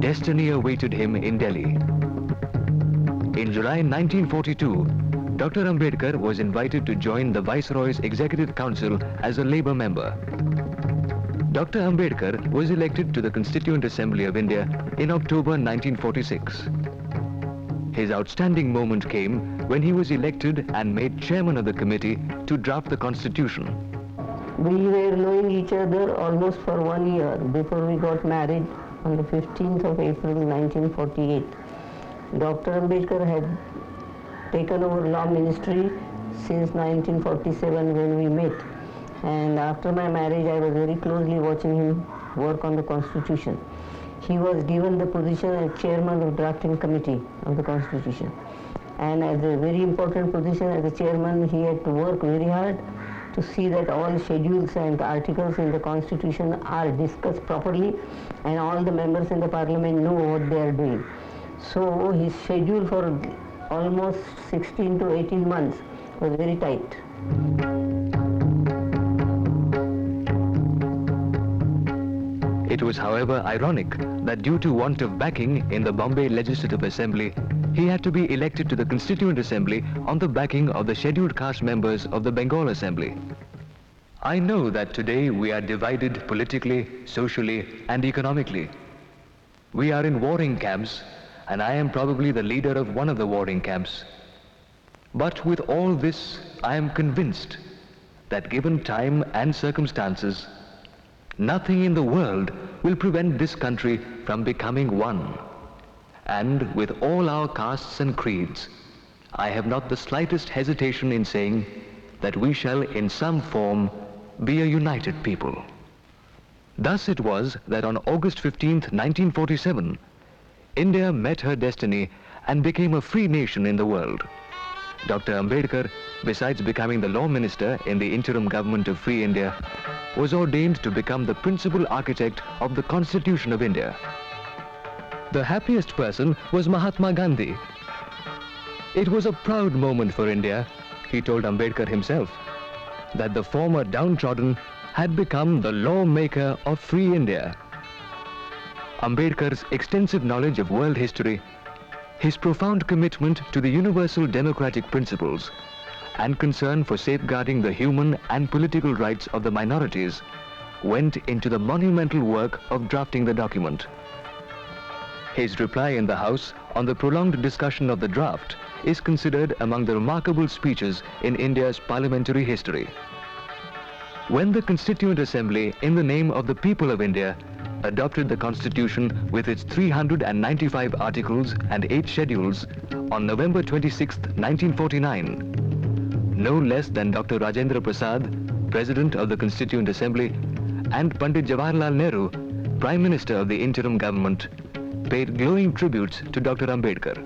Destiny awaited him in Delhi. In July 1942, Dr. Ambedkar was invited to join the Viceroy's Executive Council as a Labour member. Dr. Ambedkar was elected to the Constituent Assembly of India in October 1946. His outstanding moment came when he was elected and made chairman of the committee to draft the Constitution. We were knowing each other almost for 1 year before we got married on the 15th of April 1948. Dr. Ambedkar had taken over law ministry since 1947 when we met. And after my marriage, I was very closely watching him work on the Constitution. He was given the position as chairman of drafting committee of the Constitution. And as a very important position as a chairman, he had to work very hard to see that all schedules and articles in the Constitution are discussed properly and all the members in the Parliament know what they are doing. So his schedule for almost 16 to 18 months was very tight. It was, however, ironic that due to want of backing in the Bombay Legislative Assembly, he had to be elected to the Constituent Assembly on the backing of the scheduled caste members of the Bengal Assembly. I know that today we are divided politically, socially, and economically. We are in warring camps, and I am probably the leader of one of the warring camps. But with all this, I am convinced that given time and circumstances, nothing in the world will prevent this country from becoming one. And with all our castes and creeds, I have not the slightest hesitation in saying that we shall in some form be a united people. Thus it was that on August 15th, 1947, India met her destiny and became a free nation in the world. Dr. Ambedkar, besides becoming the law minister in the interim government of Free India, was ordained to become the principal architect of the Constitution of India. The happiest person was Mahatma Gandhi. It was a proud moment for India, he told Ambedkar himself, that the former downtrodden had become the lawmaker of Free India. Ambedkar's extensive knowledge of world history, his profound commitment to the universal democratic principles, and concern for safeguarding the human and political rights of the minorities went into the monumental work of drafting the document. His reply in the House on the prolonged discussion of the draft is considered among the remarkable speeches in India's parliamentary history. When the Constituent Assembly, in the name of the people of India, adopted the Constitution with its 395 articles and 8 schedules on November 26, 1949, no less than Dr. Rajendra Prasad, President of the Constituent Assembly, and Pandit Jawaharlal Nehru, Prime Minister of the interim government, paid glowing tributes to Dr. Ambedkar.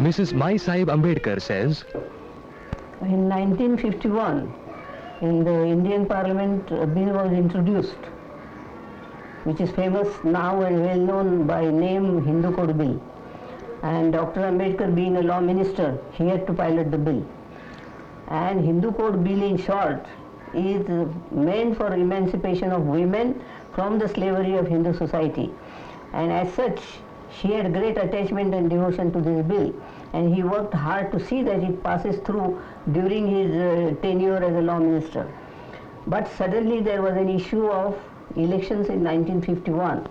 Mrs. Mai Sahib Ambedkar says, in 1951, in the Indian Parliament, a bill was introduced, which is famous now and well known by name Hindu Code Bill. And Dr. Ambedkar, being a law minister, he had to pilot the bill. And Hindu Code Bill, in short, is meant for emancipation of women from the slavery of Hindu society. And as such, he had great attachment and devotion to this bill, and he worked hard to see that it passes through during his tenure as a law minister. But suddenly there was an issue of elections in 1951,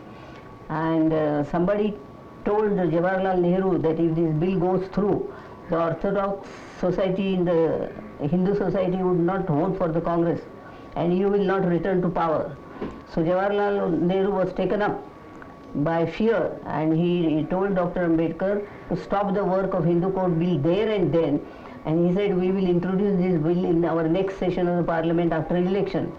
and somebody told Jawaharlal Nehru that if this bill goes through, the Orthodox society in the Hindu society would not vote for the Congress, and he will not return to power. So Jawaharlal Nehru was taken up by fear, and he told Dr. Ambedkar to stop the work of Hindu Code Bill there and then, and he said, we will introduce this bill in our next session of the Parliament after election.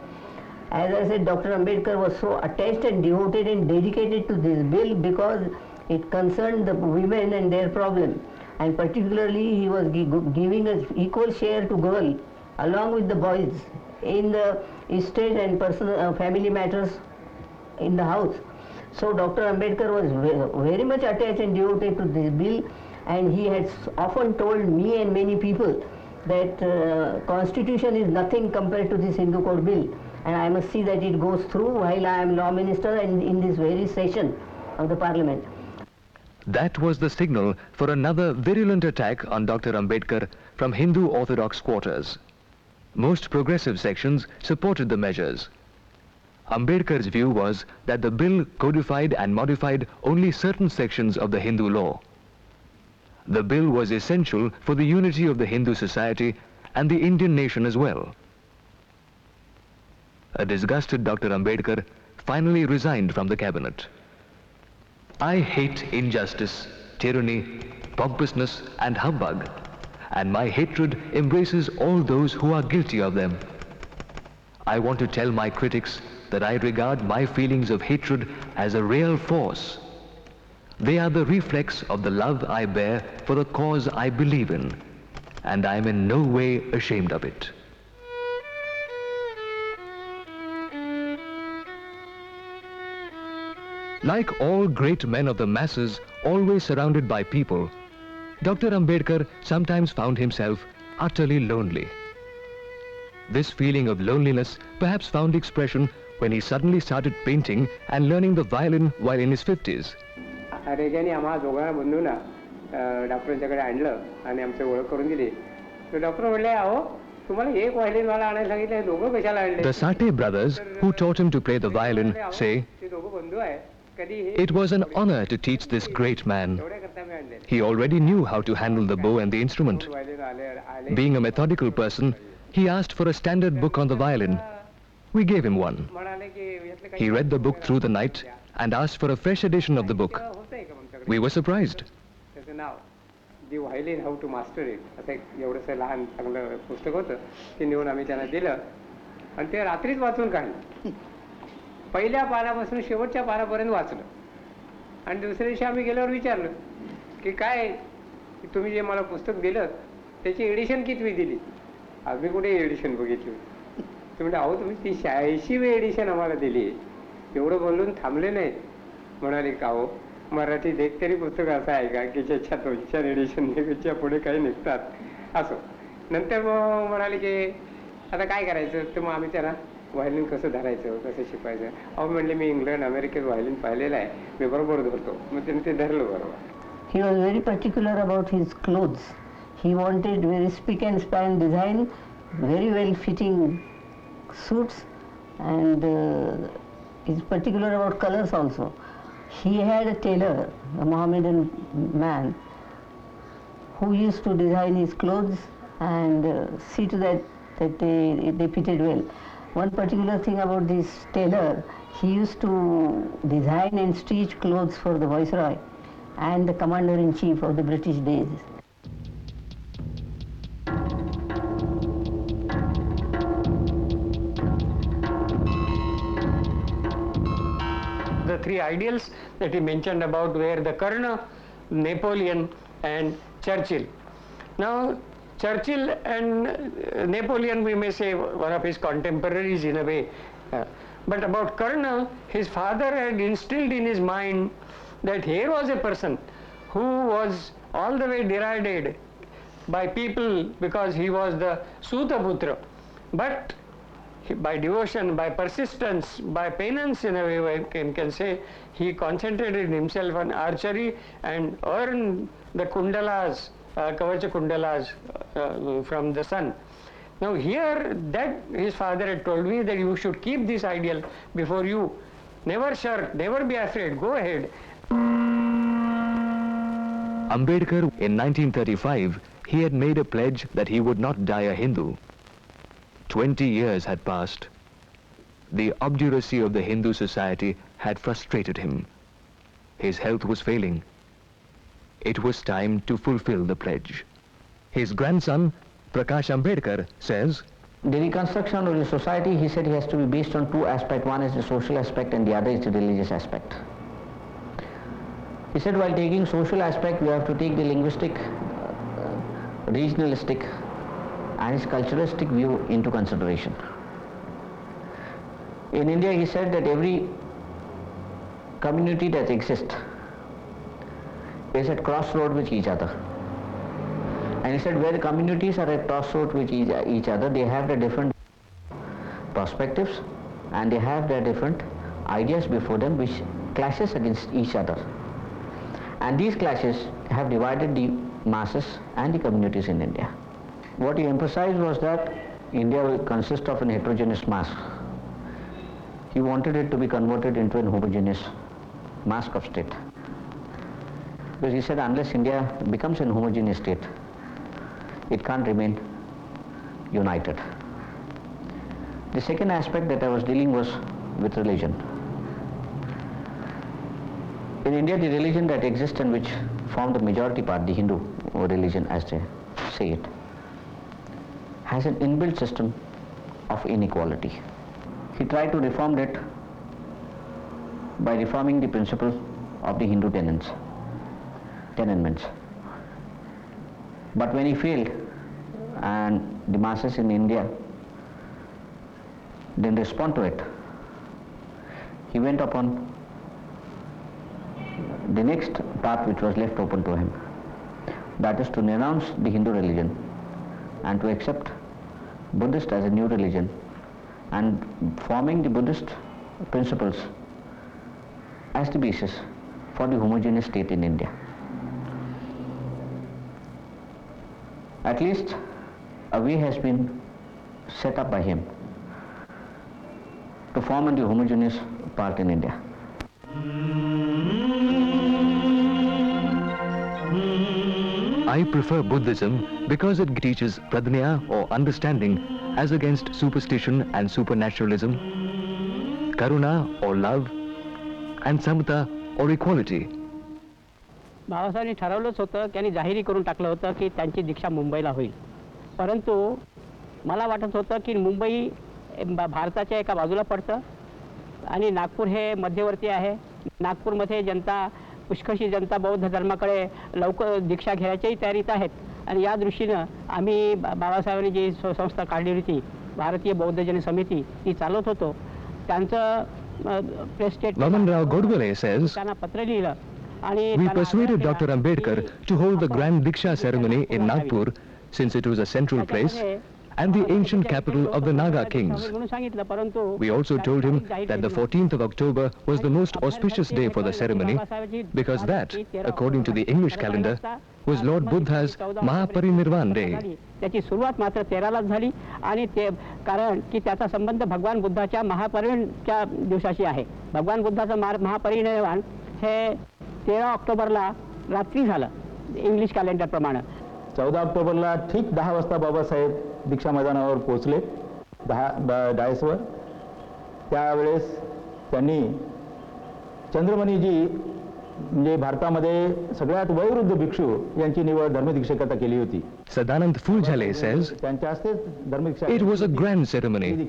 As I said, Dr. Ambedkar was so attached and devoted and dedicated to this bill because it concerned the women and their problem, and particularly he was giving an equal share to girls along with the boys in the estate and personal family matters in the house. So Dr. Ambedkar was very much attached and devoted to this bill, and he had often told me and many people that Constitution is nothing compared to this Hindu Code Bill, and I must see that it goes through while I am law minister and in this very session of the Parliament. That was the signal for another virulent attack on Dr. Ambedkar from Hindu Orthodox quarters. Most progressive sections supported the measures. Ambedkar's view was that the bill codified and modified only certain sections of the Hindu law. The bill was essential for the unity of the Hindu society and the Indian nation as well. A disgusted Dr. Ambedkar finally resigned from the cabinet. I hate injustice, tyranny, pompousness and humbug, and my hatred embraces all those who are guilty of them. I want to tell my critics that I regard my feelings of hatred as a real force. They are the reflex of the love I bear for the cause I believe in, and I am in no way ashamed of it. Like all great men of the masses, always surrounded by people, Dr. Ambedkar sometimes found himself utterly lonely. This feeling of loneliness perhaps found expression when he suddenly started painting and learning the violin while in his 50s. रेजाने आम्हा दोघांना बंधूला डॉक्टरांच्याकडे आणलं आणि आमची ओळख करून दिली. तर doctor म्हणले, अहो तुम्हाला एक व्हायलिन मला आणायला सांगितलं, दोघं कशाला आणले? The Sate brothers, who taught him to play the violin, say, it was an honor to teach this great man. He already knew how to handle the bow and the instrument. Being a methodical person, He asked for a standard book on the violin. We gave him one. He read the book through the night and asked for a fresh edition of the book. We were surprised. त्याचं नाव the violin how to master it असं एक एवढंसं लहान चांगलं पुस्तक होतं ते नेऊन आम्ही त्यांना दिलं आणि ते रात्रीच वाचून काढलं. पहिल्या पानापासून शेवटच्या पानापर्यंत वाचलं आणि दुसऱ्या दिवशी आम्ही गेल्यावर विचारलं की काय तुम्ही जे मला पुस्तक दिलं त्याची एडिशन कितवी दिली. आम्ही कुठे एडिशन बघितली. ते म्हणजे अहो तुम्ही ती 86वी एडिशन आम्हाला दिली. एवढं बोलून थांबले नाही. म्हणाले का हो मराठीत एक तरी पुस्तक असं आहे का की ज्याच्या 2-4 एडिशनच्या पुढे काही निघतात. असो नंतर मग म्हणाले की आता काय करायचं. तर मग आम्ही त्यांना व्हायलिन कसं धरायचं कसं शिकवायचं. अहो म्हणले मी इंग्लंड अमेरिकेत व्हायलिन पाहिलेलं आहे मी बरोबर धरतो. मग त्यांनी ते धरलं बरोबर. He was very particular about his clothes. He wanted very spick and span design, very well fitting suits, and he's particular about colors also. He had a tailor, a Mohammedan man, who used to design his clothes and see to that they fitted well. One particular thing about this tailor, he used to design and stitch clothes for the Viceroy and the Commander-in-Chief of the British days. The three ideals that he mentioned about were the Karna, Napoleon and Churchill. Now Churchill and Napoleon we may say one of his contemporaries in a way. But about Karna, his father had instilled in his mind that here was a person who was all the way derided by people because he was the Sutaputra. But by devotion, by persistence, by penance in a way one can say, he concentrated himself on archery and earned the kundalas, Kavacha kundalas from the sun. Now here that his father had told me that you should keep this ideal before you. Never shirk, never be afraid, go ahead. Ambedkar, in 1935, he had made a pledge that he would not die a Hindu. 20 years had passed. The obduracy of the Hindu society had frustrated him. His health was failing. It was time to fulfill the pledge. His grandson, Prakash Ambedkar, says, the reconstruction of the society, he said, he has to be based on two aspects. One is the social aspect and the other is the religious aspect. He said while taking social aspect, we have to take the linguistic, regionalistic and his culturalistic view into consideration. In India, he said that every community that exists is at crossroad with each other. And he said where the communities are at crossroad with each other, they have their different perspectives and they have their different ideas before them which clashes against each other. And these clashes have divided the masses and the communities in India. What he emphasized was that India will consist of an heterogeneous mass. He wanted it to be converted into an homogeneous mass of state. Because he said unless India becomes an homogeneous state, it can't remain united. The second aspect that I was dealing was with religion. In India, the religion that exists and which formed the majority part, the Hindu religion as they say it, has an inbuilt system of inequality. He tried to reform it by reforming the principle of the Hindu tenements. But when he failed and the masses in India didn't respond to it, he went upon the next path which was left open to him. That is to renounce the Hindu religion and to accept Buddhist as a new religion and forming the Buddhist principles as the basis for the homogeneous state in India. At least a way has been set up by him to form the homogeneous part in India. I prefer Buddhism because it teaches pradnya or understanding as against superstition and supernaturalism, karuna or love, and samata or equality. बाबासाहेबांनी ठरवलंच होतं, त्यांनी जाहीर करून टाकलं होतं की त्यांची दीक्षा मुंबईला होईल. परंतु मला वाटत होतं की मुंबई भारताच्या एका बाजूला पडतं आणि नागपूर हे मध्यवर्ती आहे. नागपूरमध्ये जनता पुष्कळशी जनता बौद्ध धर्माकडे लवकर दीक्षा घेण्याच्याही तयारीत आहेत आणि या दृष्टीनं आम्ही बाबासाहेबांनी जी संस्था काढली होती भारतीय बौद्ध जन समिती ती चालवत होतो. त्यांचं press statement Vaman Rao Godbole says, त्यांना पत्र लिहिलं. we persuaded Dr. Ambedkar to hold the Grand Diksha ceremony in Nagpur since it was a central place and the ancient capital of the Naga kings. We also told him that the 14th of October was the most auspicious day for the ceremony because that, according to the English calendar, was Lord Buddha's Mahaparinirvan Day. त्याची सुरुवात मात्र 13लाच झाली आणि ते कारण की त्याचा संबंध भगवान बुद्धाच्या महापरिनिर्वाणाच्या दिवसाशी आहे. भगवान बुद्धाचं महापरिनिर्वाण हे 13 ऑक्टोबरला रात्री झालं इंग्लिश कॅलेंडर प्रमाणे. 14 ऑक्टोबरला ठीक 10 वाजता बाबासाहेब दीक्षा मैदानावर पोहोचले डायसवर. त्यावेळेस त्यांनी चंद्रमणीजी म्हणजे भारतामध्ये सगळ्यात वयोवृद्ध भिक्षू यांची निवड धर्मदीक्षेकरता केली होती. Sadanand Phuljale says, त्यांच्या हस्तेच धर्मदीक्षा. it was a grand ceremony.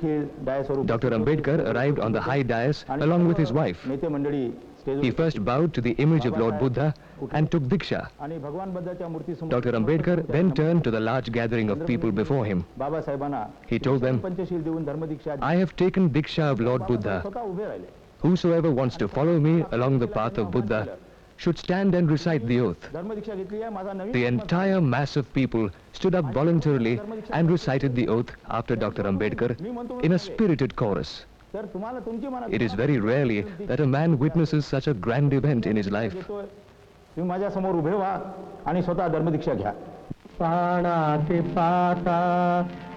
Dr. Ambedkar arrived on the high dais along with his wife. नेते मंडळी He first bowed to the image of Lord Buddha and took Diksha. आणि भगवान बुद्धाच्या मूर्तीसमोर Dr. Ambedkar then turned to the large gathering of people before him. बाबासाहेबांना He told them, Panchsheel देऊन धर्मदीक्षा I have taken Diksha of Lord Buddha. स्वतः उभे राहिले. Whosoever wants to follow me along the path of Buddha should stand and recite the oath. धर्मदीक्षा घेतली आहे. माझा नवीन The entire mass of people stood up voluntarily and recited the oath after Dr. Ambedkar in a spirited chorus. तर तुम्हाला तुमची मनात It is very rarely that a man witnesses such a grand event in his life. तुम्ही माझ्या समोर उभे व्हा आणि स्वतः धर्मदीक्षा घ्या. प्राणातिपाता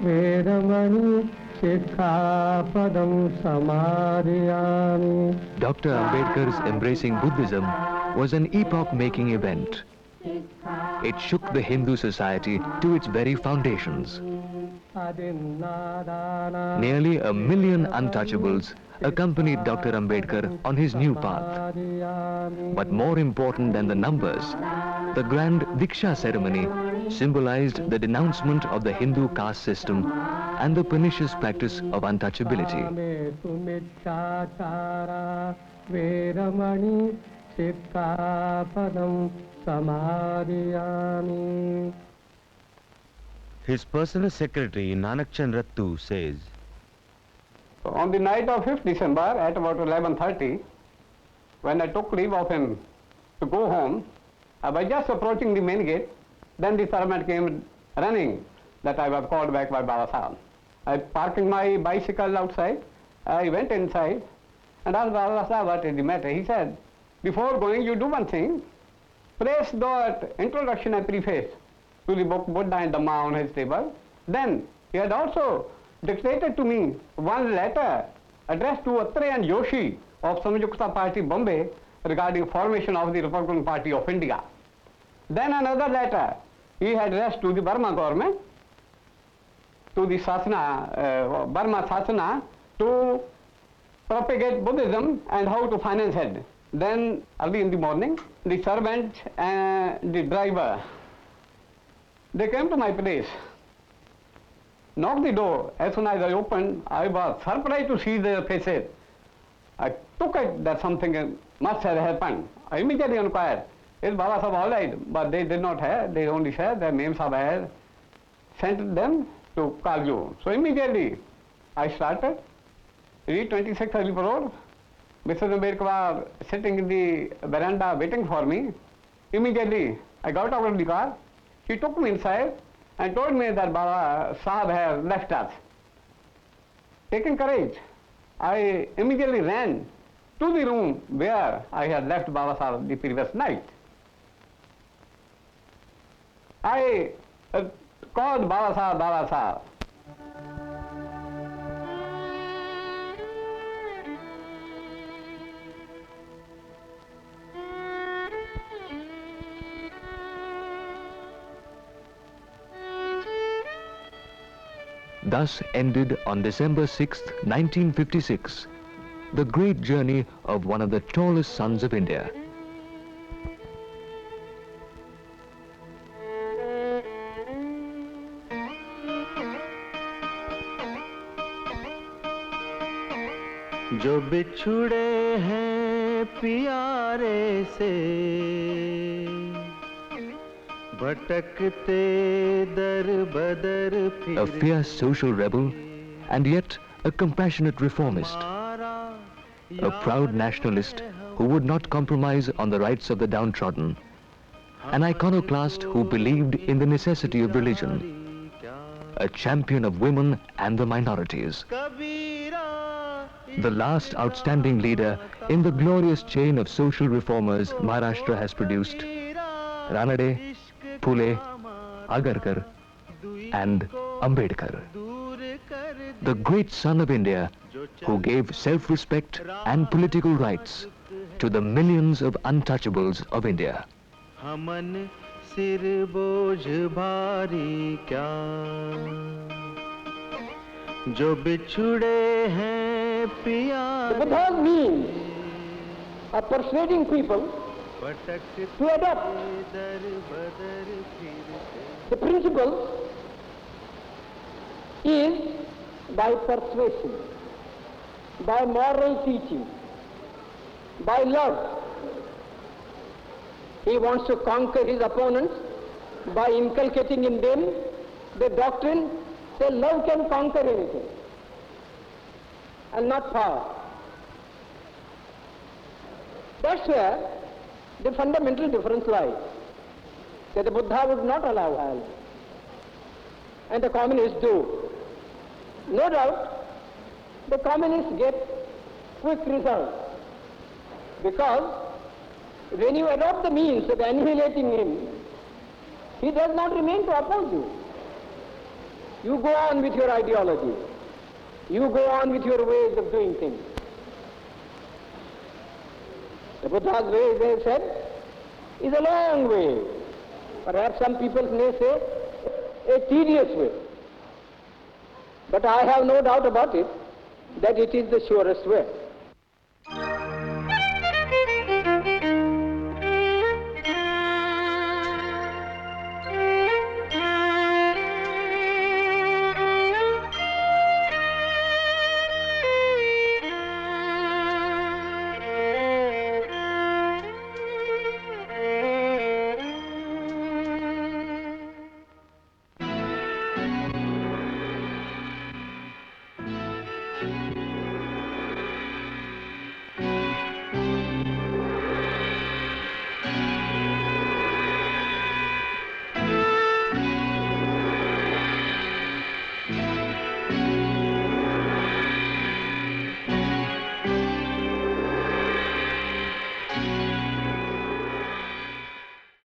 Vedmani शिक्षापदं समादयामि. Dr. Ambedkar's embracing Buddhism was an epoch-making event. It shook the Hindu society to its very foundations. Nearly 1 million untouchables accompanied Dr. Ambedkar on his new path. But more important than the numbers, the grand Diksha ceremony symbolized the denouncement of the Hindu caste system and the pernicious practice of untouchability. His personal secretary, Nanak Chand Rattu, says, On the night of 5th December at about 11:30, when I took leave of him to go home, I was just approaching the main gate, then the servant came running that I was called back by Baba Sahib. I parking my bicycle outside, I went inside and asked Baba Sahib what is the matter. He said, before going you do one thing, place that introduction and preface to the book Buddha and Dhamma on his table. Then he had also dictated to me one letter addressed to Atre and Joshi of Samyukta Party Bombay regarding formation of the Republican Party of India. Then another letter he had addressed to the Burma government, to the Sasana, Burma Sasana, to propagate Buddhism and how to finance it. Then early in the morning, the servant and the driver, they came to my place, knocked the door. As soon as I opened, I was surprised to see their faces. I took it that something must have happened. I immediately inquired, is Baba Sahib all right? But they did not have, they only said their Mem Sahib had sent them to call you. So immediately I started, reached 26 Alif Road. Mr. Ambedkar was sitting in the veranda waiting for me. Immediately I got out of the car. He took me inside and told me that Baba Sahib has left us. Taking courage, I immediately ran to the room where I had left Baba Sahib the previous night. I called Baba Sahib, Baba Sahib. Thus ended on December 6, 1956, the great journey of one of the tallest sons of India. जो बिछुड़े हैं प्यारे से भटकते दर बदर फिर A fierce social rebel and yet a compassionate reformist. A proud nationalist who would not compromise on the rights of the downtrodden. An iconoclast who believed in the necessity of religion. A champion of women and the minorities. The last outstanding leader in the glorious chain of social reformers Maharashtra has produced, Ranade, Phule, Agarkar and Ambedkar. The great son of India who gave self-respect and political rights to the millions of untouchables of India. हमन सिर बोझ भारी क्या जो बिछुड़े हैं प्यारे. The Buddha's means of persuading people to adopt the principle is by persuasion, by moral teaching, by love. He wants to conquer his opponents by inculcating in them the doctrine that love can conquer anything and not power. That's where the fundamental difference lies, that the Buddha would not allow violence and the communists do. No doubt the communists get quick results because when you adopt the means of annihilating him, he does not remain to oppose you. You go on with your ideology. You go on with your ways of doing things. The Buddha's way, they have said, is a long way. Perhaps some people may say a tedious way. But I have no doubt about it that it is the surest way.